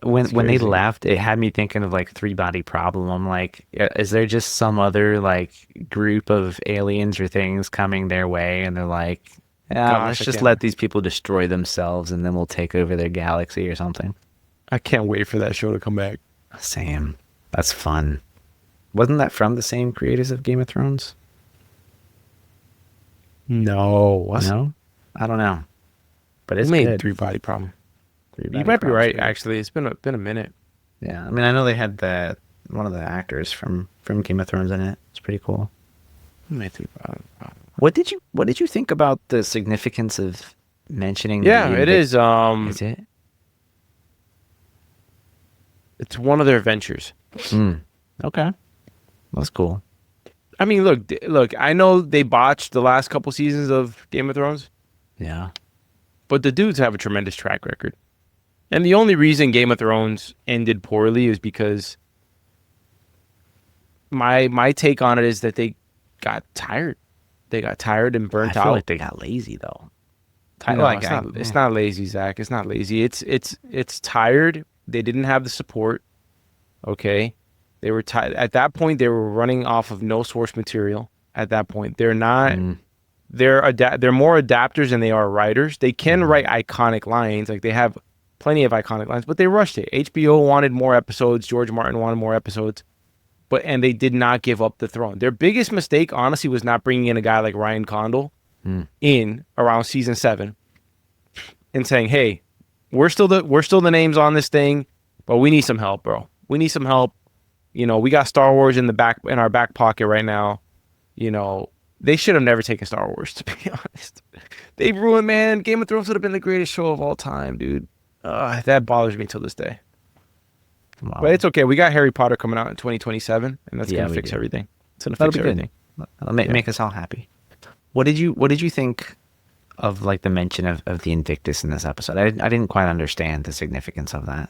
Speaker 2: When they left, it had me thinking of like Three Body Problem. I'm like, is there just some other like group of aliens or things coming their way? And they're like, Yeah,
Speaker 1: Gosh,
Speaker 2: let's
Speaker 1: I
Speaker 2: just
Speaker 1: can't.
Speaker 2: let these people destroy themselves, and then we'll take over their galaxy or something.
Speaker 1: I can't wait for that show to come back.
Speaker 2: Same. That's fun. Wasn't that from the same creators of Game of Thrones?
Speaker 1: No, what?
Speaker 2: No, I don't know, but
Speaker 1: Who
Speaker 2: it's
Speaker 1: made
Speaker 2: good.
Speaker 1: Three Body Problem?
Speaker 2: Three
Speaker 1: You
Speaker 2: Body
Speaker 1: might be
Speaker 2: Problem's
Speaker 1: right.
Speaker 2: good.
Speaker 1: Actually, it's been a minute.
Speaker 2: Yeah, I mean, I know they had the one of the actors from Game of Thrones in it. It's pretty cool.
Speaker 1: Who made Three Body Problem?
Speaker 2: What did you think about the significance of mentioning the
Speaker 1: Yeah, it is.
Speaker 2: Is it?
Speaker 1: It's one of their ventures.
Speaker 2: Hmm. Okay, that's cool.
Speaker 1: I mean, look. I know they botched the last couple seasons of Game of Thrones,
Speaker 2: Yeah.
Speaker 1: but the dudes have a tremendous track record. And the only reason Game of Thrones ended poorly is because my take on it is that they got tired. They got tired and
Speaker 2: I
Speaker 1: burnt
Speaker 2: feel
Speaker 1: out.
Speaker 2: like they got lazy though.
Speaker 1: No,
Speaker 2: Like
Speaker 1: it's not. It's not lazy, Zach. It's not lazy. It's tired. They didn't have the support. Okay, they were tired at that point. They were running off of no source material. At that point, they're not.
Speaker 2: Mm,
Speaker 1: They're more adapters than they are writers. They can
Speaker 2: mhm.
Speaker 1: write iconic lines. Like they have plenty of iconic lines, but they rushed it. HBO wanted more episodes. George Martin wanted more episodes, and they did not give up the throne. Their biggest mistake, honestly, was not bringing in a guy like Ryan Condal
Speaker 2: Mm.
Speaker 1: in around season 7 and saying, "Hey, we're still the names on this thing, but we need some help, bro. We need some help. We got Star Wars in our back pocket right now. You know, they should have never taken Star Wars, to be honest. They ruined, man. Game of Thrones would have been the greatest show of all time, dude. That bothers me till this day.
Speaker 2: Wow.
Speaker 1: But it's okay. We got Harry Potter coming out in 2027, and that's
Speaker 2: Yeah,
Speaker 1: gonna
Speaker 2: we
Speaker 1: fix
Speaker 2: do.
Speaker 1: everything. It's gonna
Speaker 2: That'll
Speaker 1: fix
Speaker 2: be good.
Speaker 1: everything.
Speaker 2: That'll make,
Speaker 1: Yeah.
Speaker 2: make us all happy. What did you think of like the mention of the Invictus in this episode? I didn't quite understand the significance of that.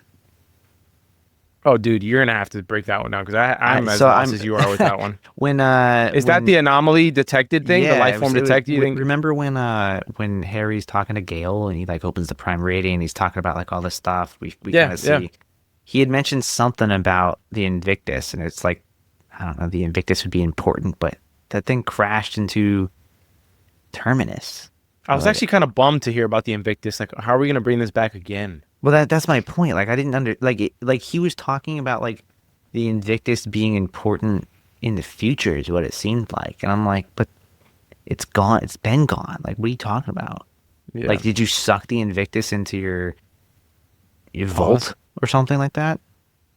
Speaker 1: Oh, dude, you're gonna have to break that one down because I'm as
Speaker 2: So
Speaker 1: lost
Speaker 2: I'm
Speaker 1: as you are with that one.
Speaker 2: when
Speaker 1: Is that the anomaly detected thing? The
Speaker 2: yeah,
Speaker 1: life form detected? You think?
Speaker 2: remember when Harry's talking to Gail and he like opens the Prime Radiant and he's talking about like all this stuff we
Speaker 1: Yeah,
Speaker 2: kind of
Speaker 1: yeah.
Speaker 2: see. He had mentioned something about the Invictus and it's like I don't know, the Invictus would be important, but that thing crashed into Terminus.
Speaker 1: I was
Speaker 2: Like,
Speaker 1: actually kind of bummed to hear about the Invictus. Like, how are we gonna bring this back again?
Speaker 2: well, that's my point. Like I didn't like he was talking about like the Invictus being important in the future is what it seemed like, and I'm like, but it's gone. It's been gone. Like, what are you talking about?
Speaker 1: Yeah.
Speaker 2: Like, did you suck the Invictus into your
Speaker 1: Pause.
Speaker 2: vault or something like that?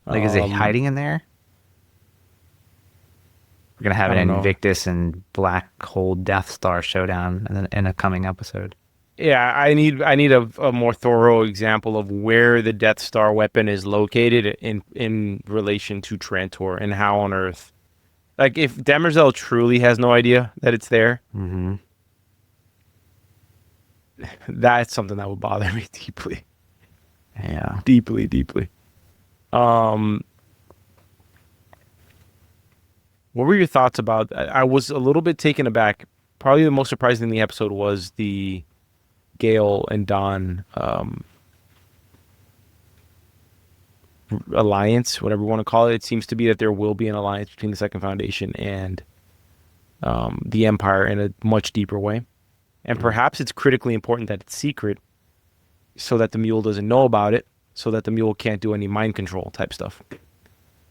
Speaker 2: Like, is it
Speaker 1: Um,
Speaker 2: hiding in there? We're gonna have
Speaker 1: I
Speaker 2: an
Speaker 1: don't know.
Speaker 2: Invictus and Black Hole Death Star showdown in a coming episode.
Speaker 1: Yeah, I need a more thorough example of where the Death Star weapon is located in relation to Trantor and how on Earth. Like if Demerzel truly has no idea that it's there,
Speaker 2: Mm-hmm.
Speaker 1: that's something that would bother me deeply.
Speaker 2: Yeah.
Speaker 1: Deeply, deeply. What were your thoughts about I was a little bit taken aback. Probably the most surprising thing in the episode was the Gail and Don alliance, whatever you want to call it. It seems to be that there will be an alliance between the Second Foundation and the Empire in a much deeper way. And perhaps it's critically important that it's secret so that the Mule doesn't know about it, so that the Mule can't do any mind control type stuff.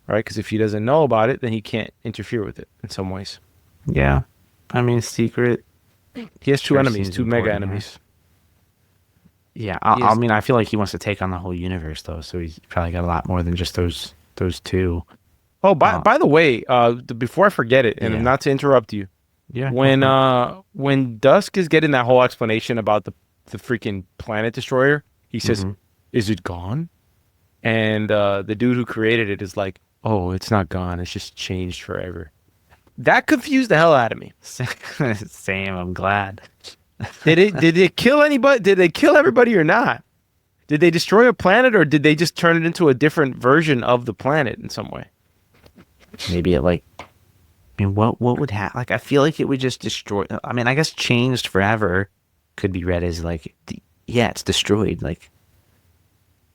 Speaker 1: Right? Because if he doesn't know about it, then he can't interfere with it in some ways.
Speaker 2: Yeah. I mean, secret.
Speaker 1: He has two
Speaker 2: Sure
Speaker 1: enemies,
Speaker 2: seems
Speaker 1: two mega
Speaker 2: important,
Speaker 1: enemies.
Speaker 2: Yeah,
Speaker 1: He
Speaker 2: I
Speaker 1: has,
Speaker 2: mean, I feel like he wants to take on the whole universe, though. So he's probably got a lot more than just those two.
Speaker 1: oh, by
Speaker 2: Uh,
Speaker 1: by the way, before I forget it, and
Speaker 2: Yeah.
Speaker 1: not to interrupt you,
Speaker 2: Yeah.
Speaker 1: when Dusk is getting that whole explanation about the freaking planet destroyer, he says,
Speaker 2: Mhm.
Speaker 1: "Is it gone?" And the dude who created it is like, "Oh, it's not gone. It's just changed forever." That confused the hell out of me.
Speaker 2: Same. I'm glad.
Speaker 1: Did it kill anybody? Did they kill everybody or not? Did they destroy a planet or did they just turn it into a different version of the planet in some way?
Speaker 2: Maybe it like. I mean, what would happen? Like, I feel like it would just destroy. I mean, I guess changed forever could be read as like, yeah, it's destroyed. Like,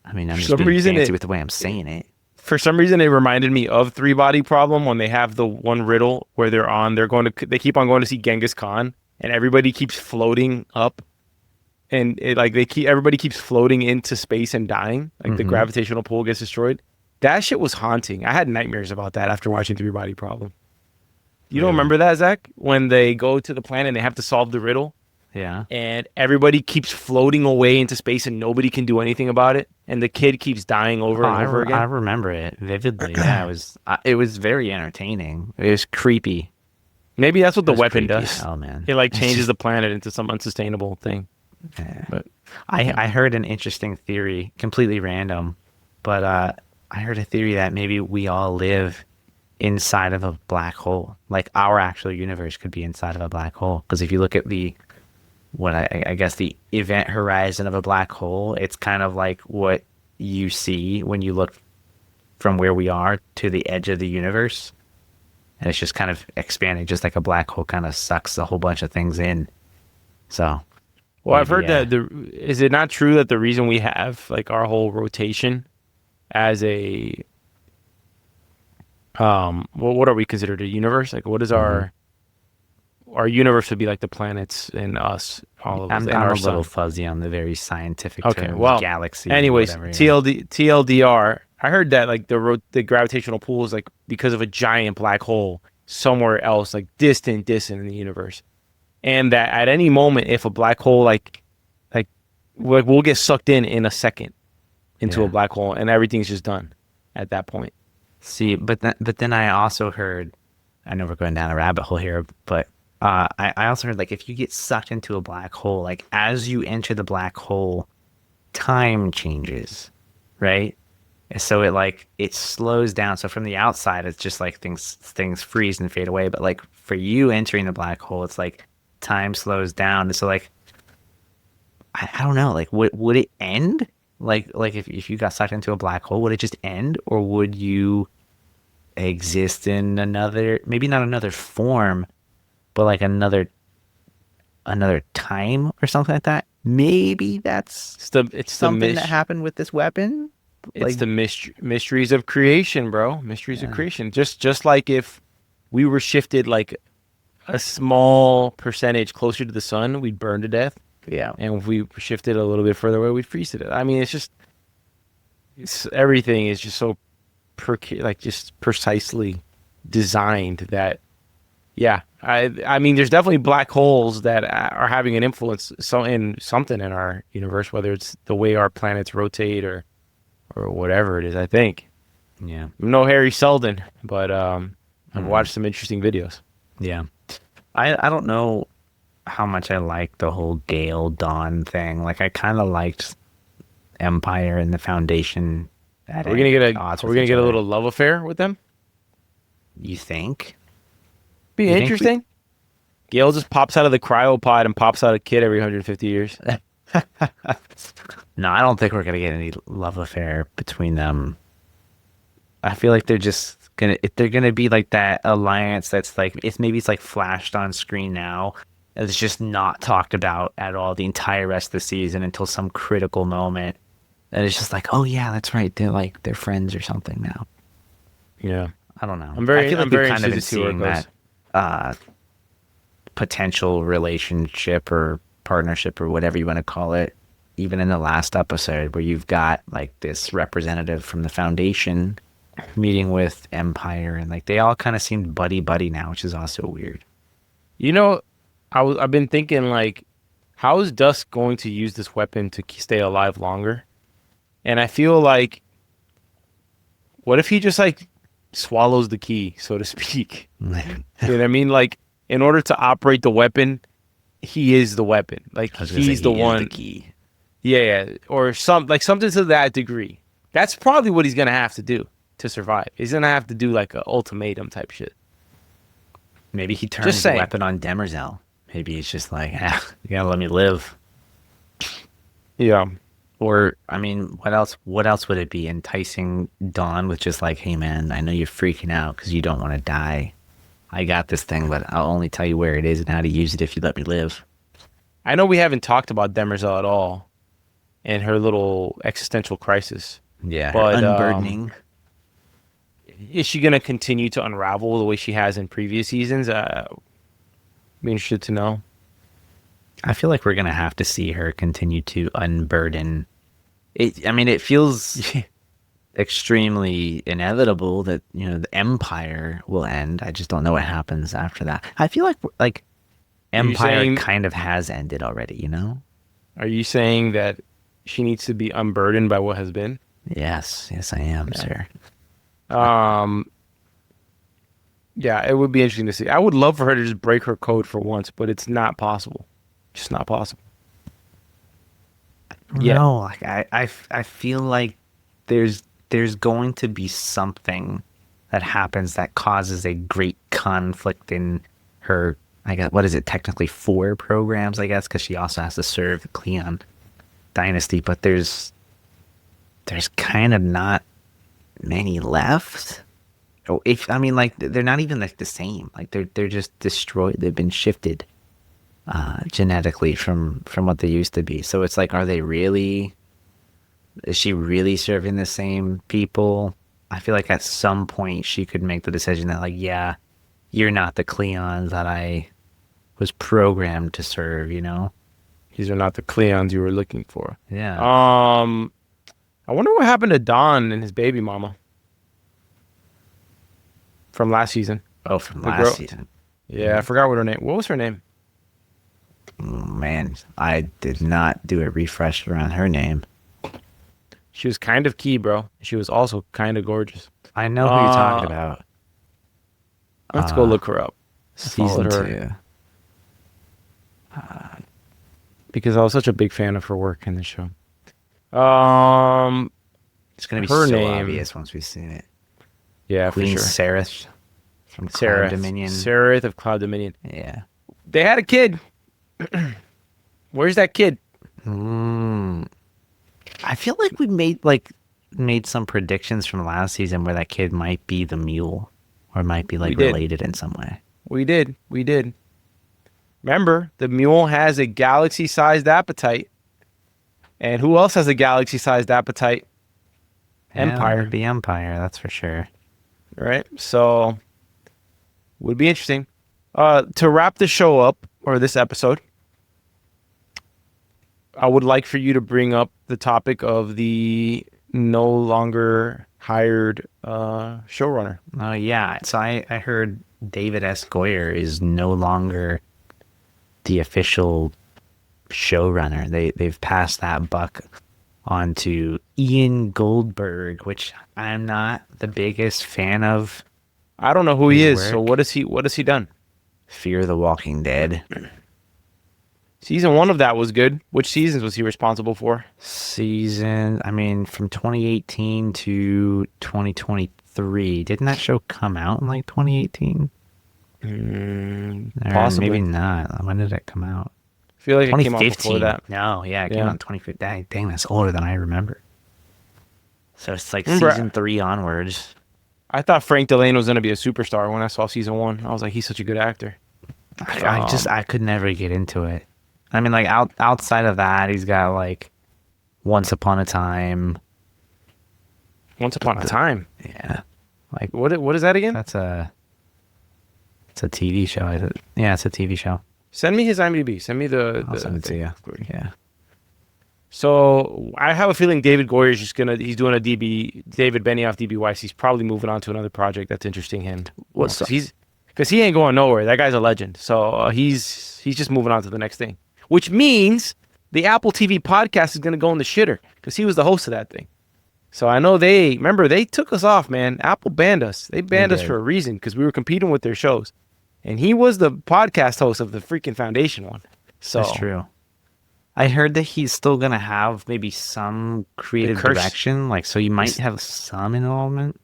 Speaker 2: I mean, I'm
Speaker 1: For
Speaker 2: just
Speaker 1: some
Speaker 2: being
Speaker 1: reason,
Speaker 2: fancy with the way I'm saying it.
Speaker 1: For some reason, it reminded me of Three Body Problem when they have the one riddle where they keep on going to see Genghis Khan and everybody keeps floating up and everybody keeps floating into space and dying. Like the gravitational pull gets destroyed. That shit was haunting. I had nightmares about that after watching Three Body Problem. You don't remember that, Zach? When they go to the planet and they have to solve the riddle,
Speaker 2: Yeah.
Speaker 1: and everybody keeps floating away into space and nobody can do anything about it, and the kid keeps dying over and over
Speaker 2: I
Speaker 1: again.
Speaker 2: remember it vividly. Yeah, it was very entertaining. It was creepy.
Speaker 1: Maybe that's what the
Speaker 2: was
Speaker 1: weapon
Speaker 2: creepy
Speaker 1: does.
Speaker 2: as hell, man.
Speaker 1: It like changes the planet into some unsustainable thing.
Speaker 2: Yeah.
Speaker 1: But
Speaker 2: I heard an interesting theory, completely random, but I heard a theory that maybe we all live inside of a black hole. Like our actual universe could be inside of a black hole. Because if you look at I guess the event horizon of a black hole, it's kind of like what you see when you look from where we are to the edge of the universe. And it's just kind of expanding, just like a black hole kind of sucks a whole bunch of things in. So,
Speaker 1: well, I've heard that is it not true that the reason we have like our whole rotation as a what are we considered, a universe? Like what is our universe would be like the planets and us, all of us,
Speaker 2: I'm
Speaker 1: and our
Speaker 2: a little
Speaker 1: sun.
Speaker 2: fuzzy on the very scientific
Speaker 1: Okay,
Speaker 2: terms,
Speaker 1: well,
Speaker 2: galaxy.
Speaker 1: anyways,
Speaker 2: Whatever, yeah.
Speaker 1: TLDR. I heard that like the gravitational pull is like because of a giant black hole somewhere else, like distant in the universe, and that at any moment, if a black hole like we'll get sucked in a second into a
Speaker 2: Yeah.
Speaker 1: black hole, and everything's just done at that point.
Speaker 2: See, but then I also heard, I know we're going down a rabbit hole here, but I also heard like if you get sucked into a black hole, like as you enter the black hole, time changes, right? So it slows down. So from the outside, it's just like things freeze and fade away. But like for you entering the black hole, it's like time slows down. So like I don't know, like would it end? Like if you got sucked into a black hole, would it just end, or would you exist in another, maybe not another form, but like another time or something like that? Maybe that's
Speaker 1: It's
Speaker 2: something that happened with this weapon.
Speaker 1: It's
Speaker 2: Like,
Speaker 1: the mysteries of creation, bro. Mysteries of creation. Just like if we were shifted like a small percentage closer to the sun, we'd burn to death.
Speaker 2: yeah.
Speaker 1: And if we shifted a little bit further away, we'd freeze to death. I mean, everything is just so just precisely designed that, yeah. I mean, there's definitely black holes that are having an influence in something in our universe, whether it's the way our planets rotate or whatever it is. I think.
Speaker 2: Yeah.
Speaker 1: I'm no Harry Seldon, but I've watched some interesting videos.
Speaker 2: Yeah. I don't know how much I like the whole Gail Dawn thing. Like I kind of liked Empire and the Foundation.
Speaker 1: We're gonna get a little love affair with them.
Speaker 2: You think?
Speaker 1: Be
Speaker 2: You think
Speaker 1: interesting. Gail just pops out of the cryopod and pops out a kid every 150 years.
Speaker 2: No, I don't think we're gonna get any love affair between them. I feel like they're gonna be like that alliance that's like it's like flashed on screen now. It's just not talked about at all the entire rest of the season until some critical moment. And it's just like, oh yeah, that's right. They're friends or something now.
Speaker 1: Yeah.
Speaker 2: I don't know.
Speaker 1: I
Speaker 2: feel like
Speaker 1: very
Speaker 2: we've kind of been
Speaker 1: interested to see where it
Speaker 2: seeing
Speaker 1: goes.
Speaker 2: that potential relationship or partnership or whatever you want to call it, even in the last episode where you've got like this representative from the Foundation meeting with Empire, and like they all kind of seemed buddy now, which is also weird.
Speaker 1: You know, I've been thinking like, how is Dusk going to use this weapon to stay alive longer? And I feel like, what if he just like swallows the key, so to speak? You know what I mean? Like, in order to operate the weapon, he is the weapon. Like he's the one.
Speaker 2: The key.
Speaker 1: Yeah, or something to that degree. That's probably what he's gonna have to do to survive. He's gonna have to do like an ultimatum type shit.
Speaker 2: Maybe he turns the weapon on Demerzel. Maybe he's just like, you gotta let me live.
Speaker 1: Yeah.
Speaker 2: Or, I mean, what else would it be? Enticing Dawn with just like, hey man, I know you're freaking out because you don't want to die. I got this thing, but I'll only tell you where it is and how to use it if you let me live.
Speaker 1: I know we haven't talked about Demerzel at all and her little existential crisis.
Speaker 2: Yeah,
Speaker 1: but
Speaker 2: unburdening.
Speaker 1: Is she going to continue to unravel the way she has in previous seasons? Be interested to know.
Speaker 2: I feel like we're gonna have to see her continue to unburden it. I mean, it feels extremely inevitable that the empire will end. I just don't know what happens after that. I feel like
Speaker 1: Are you
Speaker 2: empire
Speaker 1: saying
Speaker 2: kind of has ended already.
Speaker 1: are you saying that she needs to be unburdened by what has been?
Speaker 2: Yes, I am,
Speaker 1: Yeah.
Speaker 2: sir.
Speaker 1: Um, yeah, it would be interesting to see. I would love for her to just break her code for once, but it's not possible. Just not possible. Yeah.
Speaker 2: No, like I feel like there's going to be something that happens that causes a great conflict in her. I guess what is it technically 4 programs? I guess because she also has to serve the Cleon dynasty, but there's kind of not many left. Oh, if I mean like they're not even like the same. Like they're just destroyed. They've been shifted genetically from what they used to be. So it's like, are they really? Is she really serving the same people? I feel like at some point she could make the decision that like, yeah, you're not the Cleons that I was programmed to serve.
Speaker 1: These are not the Cleons you were looking for.
Speaker 2: Yeah.
Speaker 1: I wonder what happened to Don and his baby mama from last season.
Speaker 2: Oh, from
Speaker 1: The
Speaker 2: last
Speaker 1: girl.
Speaker 2: season.
Speaker 1: Yeah, I forgot what her name. What was her name?
Speaker 2: Man, I did not do a refresh around her name.
Speaker 1: She was kind of key, bro. She was also kind of gorgeous.
Speaker 2: I know who you're talking about.
Speaker 1: Let's go look her up. I
Speaker 2: Season
Speaker 1: followed her
Speaker 2: 2.
Speaker 1: because I was such a big fan of her work in the show.
Speaker 2: It's gonna be
Speaker 1: her
Speaker 2: so
Speaker 1: name.
Speaker 2: obvious once we've seen it.
Speaker 1: Yeah,
Speaker 2: Queen
Speaker 1: for sure.
Speaker 2: Sereth from Cloud
Speaker 1: Sarah
Speaker 2: Dominion.
Speaker 1: Sarah of Cloud Dominion.
Speaker 2: Yeah.
Speaker 1: They had a kid. Where's that kid?
Speaker 2: I feel like we made some predictions from last season where that kid might be the Mule, or might be
Speaker 1: We did.
Speaker 2: related in some way.
Speaker 1: We did. Remember, the mule has a galaxy-sized appetite. And who else has a galaxy-sized appetite?
Speaker 2: Yeah,
Speaker 1: Empire.
Speaker 2: it'd be Empire, that's for sure.
Speaker 1: Right? So, would be interesting. To wrap the show up, or this episode, I would like for you to bring up the topic of the no longer hired showrunner.
Speaker 2: Oh yeah. So I heard David S. Goyer is no longer the official showrunner. They've passed that buck on to Ian Goldberg, which I'm not the biggest fan of.
Speaker 1: I don't know who he
Speaker 2: His
Speaker 1: is. So
Speaker 2: work.
Speaker 1: what has he done?
Speaker 2: Fear the Walking Dead.
Speaker 1: Season 1 of that was good. Which seasons was he responsible for?
Speaker 2: I mean, from 2018 to 2023. Didn't that show come out in like 2018? Or
Speaker 1: Possibly.
Speaker 2: maybe not. When did it come out?
Speaker 1: I feel like it came out before
Speaker 2: 2015.
Speaker 1: that.
Speaker 2: No, yeah, it came
Speaker 1: Yeah.
Speaker 2: out in 2015. Dang, that's older than I remember. So it's like
Speaker 1: Remember-
Speaker 2: season 3 onwards.
Speaker 1: I thought Frank Delano was going to be a superstar when I saw season 1. I was like, he's such a good actor.
Speaker 2: I could never get into it. I mean, like outside of that, he's got like Once Upon a Time.
Speaker 1: Once Upon a Time.
Speaker 2: Yeah, like
Speaker 1: What is that again?
Speaker 2: it's a TV show. Yeah, it's a TV show.
Speaker 1: Send me his IMDb. Send me the
Speaker 2: I'll send it to
Speaker 1: thing.
Speaker 2: you. Yeah.
Speaker 1: So I have a feeling David Goyer is he's doing a David Benioff DB He's probably moving on to another project that's interesting him.
Speaker 2: What's up?
Speaker 1: Because he ain't going nowhere. That guy's a legend. So he's just moving on to the next thing, which means the Apple TV podcast is going to go in the shitter because he was the host of that thing. So I know they took us off, man. Apple banned us. They banned us
Speaker 2: did.
Speaker 1: for a reason because we were competing with their shows. And he was the podcast host of the freaking Foundation one. So
Speaker 2: That's true. I heard that he's still gonna have maybe some creative
Speaker 1: curse-
Speaker 2: direction, like so you might have some involvement.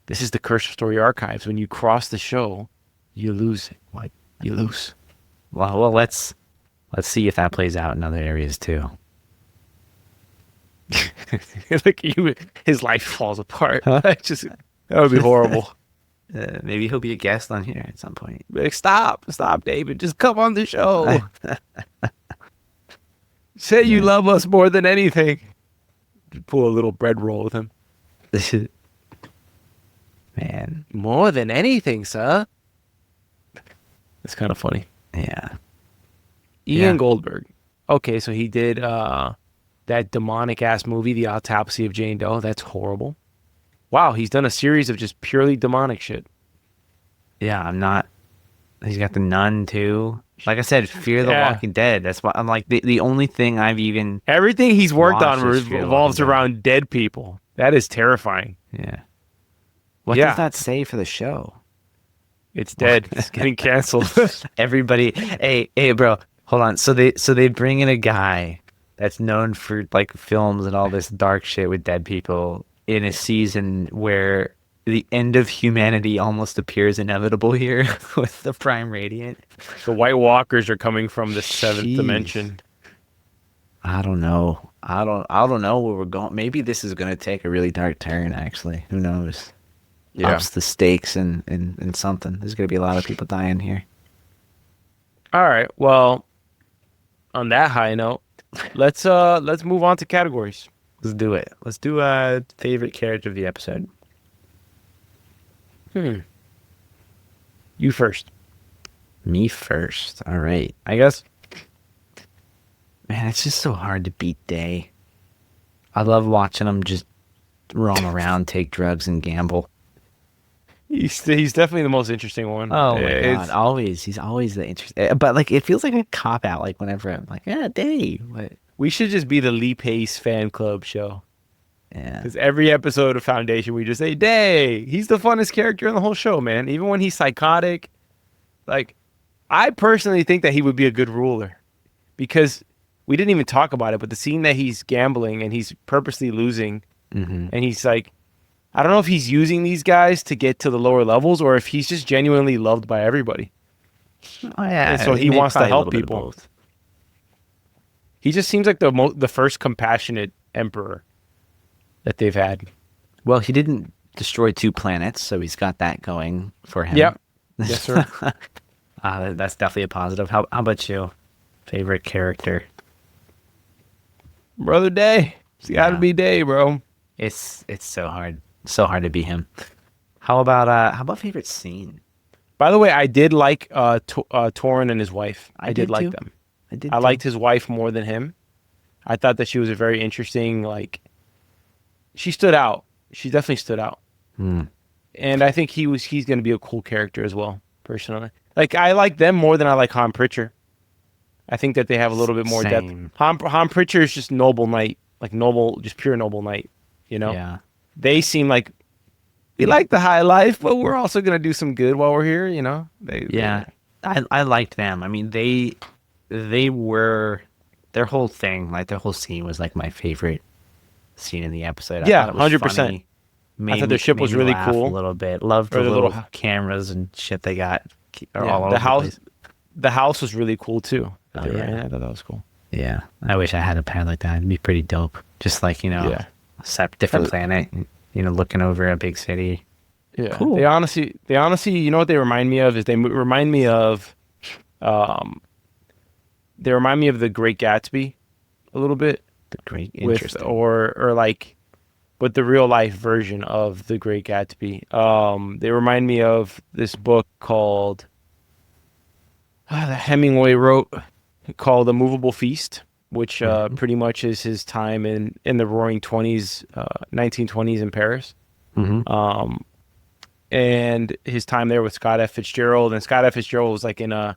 Speaker 1: This is the curse of Story Archives. When you cross the show, you lose it. Like you lose.
Speaker 2: Well, let's see if that plays out in other areas too.
Speaker 1: Like his life falls apart. That would be horrible.
Speaker 2: Maybe he'll be a guest on here at some point.
Speaker 1: Like, stop, David. Just come on the show. Say you love us more than anything. Just pull a little bread roll with him.
Speaker 2: Man,
Speaker 1: More than anything, sir. It's kind of funny.
Speaker 2: yeah.
Speaker 1: Ian Goldberg. Okay, so he did that demonic ass movie, The Autopsy of Jane Doe. That's horrible. Wow, he's done a series of just purely demonic shit.
Speaker 2: Yeah, I'm not. He's got The Nun too. Like I said, Fear the
Speaker 1: Yeah.
Speaker 2: Walking Dead. That's why I'm like the only thing I've even
Speaker 1: Everything he's worked on
Speaker 2: watched is Fear the Walking
Speaker 1: revolves
Speaker 2: Dead.
Speaker 1: around dead people. That is terrifying.
Speaker 2: Yeah. What does
Speaker 1: Yeah,
Speaker 2: that say for the show?
Speaker 1: it's dead. It's getting canceled.
Speaker 2: Everybody, hey, bro, hold on. So they bring in a guy that's known for like films and all this dark shit with dead people in a season where the end of humanity almost appears inevitable here with the Prime Radiant.
Speaker 1: The White Walkers are coming from the seventh
Speaker 2: Jeez.
Speaker 1: dimension.
Speaker 2: I don't know. I don't know where we're going. Maybe this is gonna take a really dark turn. Actually, who knows?
Speaker 1: Yeah.
Speaker 2: Ups the stakes and something. There's gonna be a lot of people dying here.
Speaker 1: All right. Well, on that high note, let's move on to categories.
Speaker 2: Let's do it. Let's do a favorite character of the episode.
Speaker 1: You first.
Speaker 2: Me first. All right. I guess. Man, it's just so hard to beat Day. I love watching him just roam around, take drugs, and gamble.
Speaker 1: He's definitely the most interesting one.
Speaker 2: Oh my
Speaker 1: It's-
Speaker 2: god! Always, he's always the interesting. But like, it feels like a cop out. Like whenever I'm like, yeah, Day. What?
Speaker 1: We should just be the Lee Pace fan club show.
Speaker 2: Yeah.
Speaker 1: Because every episode of Foundation, we just say, Day, he's the funnest character in the whole show, man. Even when he's psychotic. Like, I personally think that he would be a good ruler. Because we didn't even talk about it, but the scene that he's gambling and he's purposely losing,
Speaker 2: Mm-hmm.
Speaker 1: and he's like, I don't know if he's using these guys to get to the lower levels or if he's just genuinely loved by everybody.
Speaker 2: Oh yeah.
Speaker 1: And so he
Speaker 2: maybe
Speaker 1: wants to
Speaker 2: probably a
Speaker 1: help
Speaker 2: little bit of
Speaker 1: people.
Speaker 2: both.
Speaker 1: He just seems like the first compassionate emperor that they've had.
Speaker 2: Well, he didn't destroy 2 planets, so he's got that going for him.
Speaker 1: Yep. Yes, sir.
Speaker 2: That's definitely a positive. How about you? Favorite character?
Speaker 1: Brother Day. It's got to
Speaker 2: Yeah.
Speaker 1: be Day, bro.
Speaker 2: It's so hard to be him. How about favorite scene?
Speaker 1: By the way, I did like Torin and his wife. I did
Speaker 2: did
Speaker 1: like
Speaker 2: too.
Speaker 1: them.
Speaker 2: I did.
Speaker 1: I
Speaker 2: too.
Speaker 1: liked his wife more than him. I thought that she was a very interesting, like, she stood out. She definitely stood out.
Speaker 2: Hmm.
Speaker 1: And I think he's going to be a cool character as well, personally. Like, I like them more than I like Han Pritchard. I think that they have a little bit more
Speaker 2: Same.
Speaker 1: depth. Han Pritchard is just noble knight, like noble, just pure noble knight, you know?
Speaker 2: Yeah.
Speaker 1: They seem like, we like the high life, but we're also going to do some good while we're here, you know?
Speaker 2: Yeah. I liked them. I mean, they were their whole thing, like their whole scene was like my favorite scene in the episode.
Speaker 1: Yeah,
Speaker 2: I thought it was
Speaker 1: 100%.
Speaker 2: funny.
Speaker 1: I thought their ship was
Speaker 2: made me
Speaker 1: really
Speaker 2: laugh
Speaker 1: cool.
Speaker 2: A little bit. Loved
Speaker 1: Or
Speaker 2: the
Speaker 1: the
Speaker 2: little
Speaker 1: little-
Speaker 2: cameras and shit they got
Speaker 1: Yeah,
Speaker 2: all over
Speaker 1: the house,
Speaker 2: place.
Speaker 1: the house was really cool too. that
Speaker 2: Oh,
Speaker 1: they were in.
Speaker 2: yeah.
Speaker 1: I thought that was cool.
Speaker 2: Yeah, I wish I had a pad like that. It'd be pretty dope. Just like,
Speaker 1: Yeah.
Speaker 2: a different planet, looking over a big city.
Speaker 1: Yeah,
Speaker 2: Cool.
Speaker 1: They honestly, you know what they remind me of is remind me of the Great Gatsby, a little bit
Speaker 2: The great,
Speaker 1: with
Speaker 2: interesting.
Speaker 1: or like, with the real life version of the Great Gatsby. They remind me of this book called that Hemingway wrote called A Movable Feast, which pretty much is his time in the Roaring 20s, 1920s in Paris.
Speaker 2: Mm-hmm.
Speaker 1: And his time there with Scott F. Fitzgerald. And Scott F. Fitzgerald was like in a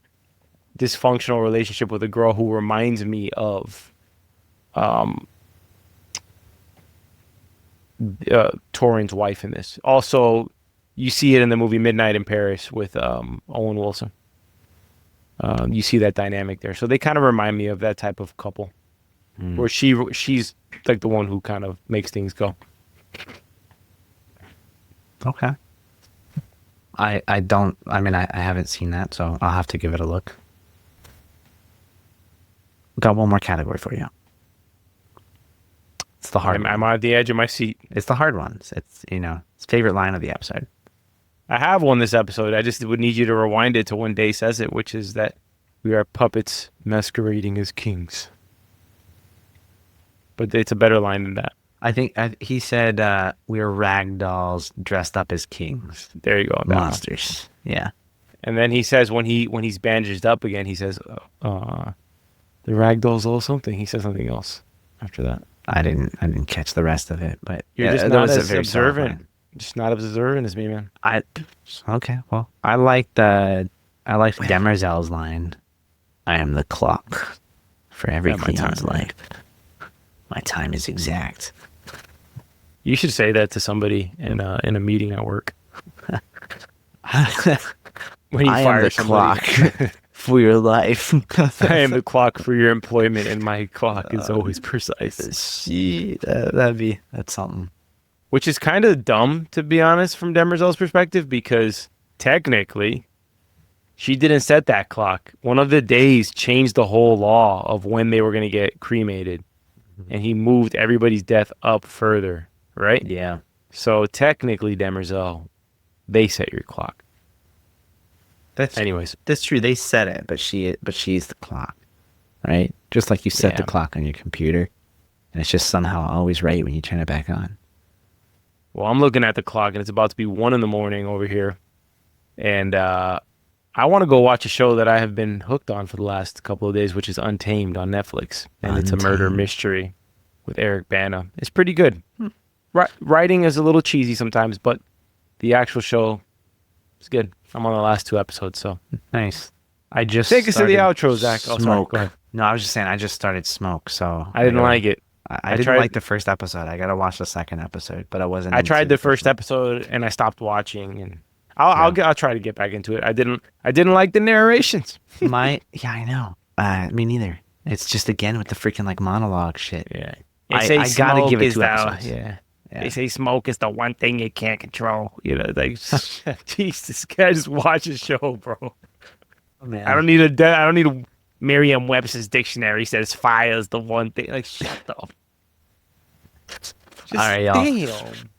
Speaker 1: dysfunctional relationship with a girl who reminds me of Torin's wife in this. Also, you see it in the movie Midnight in Paris with Owen Wilson. You see that dynamic there. So they kind of remind me of that type of couple where she's like the one who kind of makes things go.
Speaker 2: Okay. I haven't seen that, so I'll have to give it a look. Got one more category for you. It's the hard
Speaker 1: I'm
Speaker 2: one.
Speaker 1: on the edge of my seat.
Speaker 2: It's the hard ones. It's favorite line of the episode.
Speaker 1: I have one this episode. I just would need you to rewind it to when Day says it, which is that we are puppets masquerading as kings. But it's a better line than that.
Speaker 2: I think he said we're rag dolls dressed up as kings.
Speaker 1: There you go. that one.
Speaker 2: Monsters. Yeah.
Speaker 1: And then he says when he's bandaged up again, he says, The ragdoll's a little something. He said something else after that.
Speaker 2: I didn't catch the rest of it, but
Speaker 1: You're just
Speaker 2: that
Speaker 1: not
Speaker 2: was a
Speaker 1: as
Speaker 2: very solid
Speaker 1: observant.
Speaker 2: line.
Speaker 1: Just not as observant as me, man.
Speaker 2: Okay, well, I like Demerzel's line. I am the clock for every
Speaker 1: Yeah, my
Speaker 2: Cleon's
Speaker 1: time,
Speaker 2: life. My time is exact.
Speaker 1: You should say that to somebody in a meeting at work. When you
Speaker 2: I am
Speaker 1: fire
Speaker 2: the
Speaker 1: somebody.
Speaker 2: clock for your life.
Speaker 1: I am the clock for your employment, and my clock is always precise.
Speaker 2: Shit, that's something.
Speaker 1: Which is kind of dumb, to be honest, from Demerzel's perspective, because technically, she didn't set that clock. One of the days changed the whole law of when they were going to get cremated, and he moved everybody's death up further, right?
Speaker 2: Yeah.
Speaker 1: So technically, Demerzel, they set your clock. Anyways,
Speaker 2: That's true. They set it, but she's the clock, right? Just like you set the
Speaker 1: Yeah.
Speaker 2: clock on your computer, and it's just somehow always right when you turn it back on.
Speaker 1: well, I'm looking at the clock, and it's about to be 1 a.m. over here, and I want to go watch a show that I have been hooked on for the last couple of days, which is Untamed on Netflix, and it's a murder
Speaker 2: Untamed.
Speaker 1: mystery with Eric Bana. It's pretty good. Writing is a little cheesy sometimes, but the actual show is good. I'm on the last 2 episodes, so
Speaker 2: Nice. I just
Speaker 1: take us to the
Speaker 2: started
Speaker 1: outro, Zach. Oh, sorry.
Speaker 2: Smoke.
Speaker 1: Go ahead.
Speaker 2: No, I was just saying I just started Smoke, so
Speaker 1: I didn't like it.
Speaker 2: I didn't
Speaker 1: tried-
Speaker 2: like the first episode. I gotta watch the second episode, but I wasn't.
Speaker 1: I tried
Speaker 2: into
Speaker 1: the first episode and I stopped watching, and I'll try to get back into it. I didn't like the narrations.
Speaker 2: Yeah, I know. Me neither. It's just again with the freaking like monologue shit.
Speaker 1: Yeah,
Speaker 2: I gotta give it 2
Speaker 1: Yeah.
Speaker 2: episodes.
Speaker 1: They say smoke is the one thing you can't control. You know, like, Jesus, guy just watch a show, bro.
Speaker 2: Oh, man.
Speaker 1: I don't need a Merriam-Webster's dictionary says fire is the one thing. Like, shut up. Just
Speaker 2: All right, y'all.
Speaker 1: damn.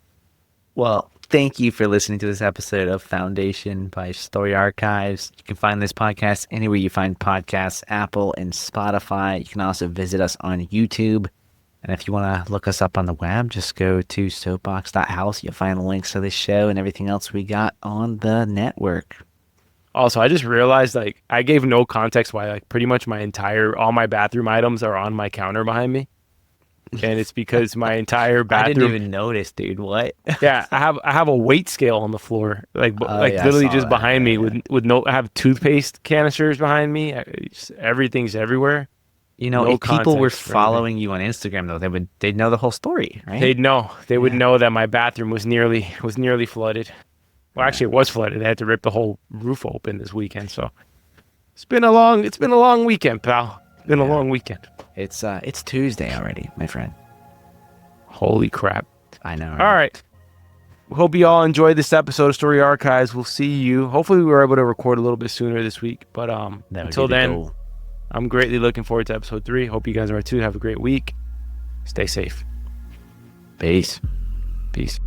Speaker 2: Well, thank you for listening to this episode of Foundation by Story Archives. You can find this podcast anywhere you find podcasts, Apple and Spotify. You can also visit us on YouTube. And if you want to look us up on the web, just go to soapbox.house. You'll find links to this show and everything else we got on the network.
Speaker 1: Also, I just realized, like, I gave no context why, like, pretty much all my bathroom items are on my counter behind me. And it's because my entire
Speaker 2: I
Speaker 1: bathroom.
Speaker 2: didn't even notice, dude. What?
Speaker 1: Yeah, I have a weight scale on the floor, like
Speaker 2: Oh, yeah, I
Speaker 1: literally
Speaker 2: saw
Speaker 1: just
Speaker 2: that.
Speaker 1: behind me
Speaker 2: Yeah.
Speaker 1: with no. I have toothpaste canisters behind me. Everything's everywhere.
Speaker 2: You know,
Speaker 1: No
Speaker 2: if people were
Speaker 1: context for
Speaker 2: following you on Instagram, though, they'd know the whole story, right?
Speaker 1: They'd know. They would know that my bathroom was nearly flooded. Well, actually, it was flooded. They had to rip the whole roof open this weekend. So it's been a long weekend, pal. It's been a long weekend.
Speaker 2: It's Tuesday already, my friend.
Speaker 1: Holy crap!
Speaker 2: I know.
Speaker 1: All right. We hope you all enjoyed this episode of Story Archives. We'll see you. Hopefully, we were able to record a little bit sooner this week. But
Speaker 2: That would be
Speaker 1: until
Speaker 2: the
Speaker 1: then,
Speaker 2: goal.
Speaker 1: I'm greatly looking forward to episode 3. Hope you guys are too. Have a great week. Stay safe.
Speaker 2: Peace.
Speaker 1: Peace.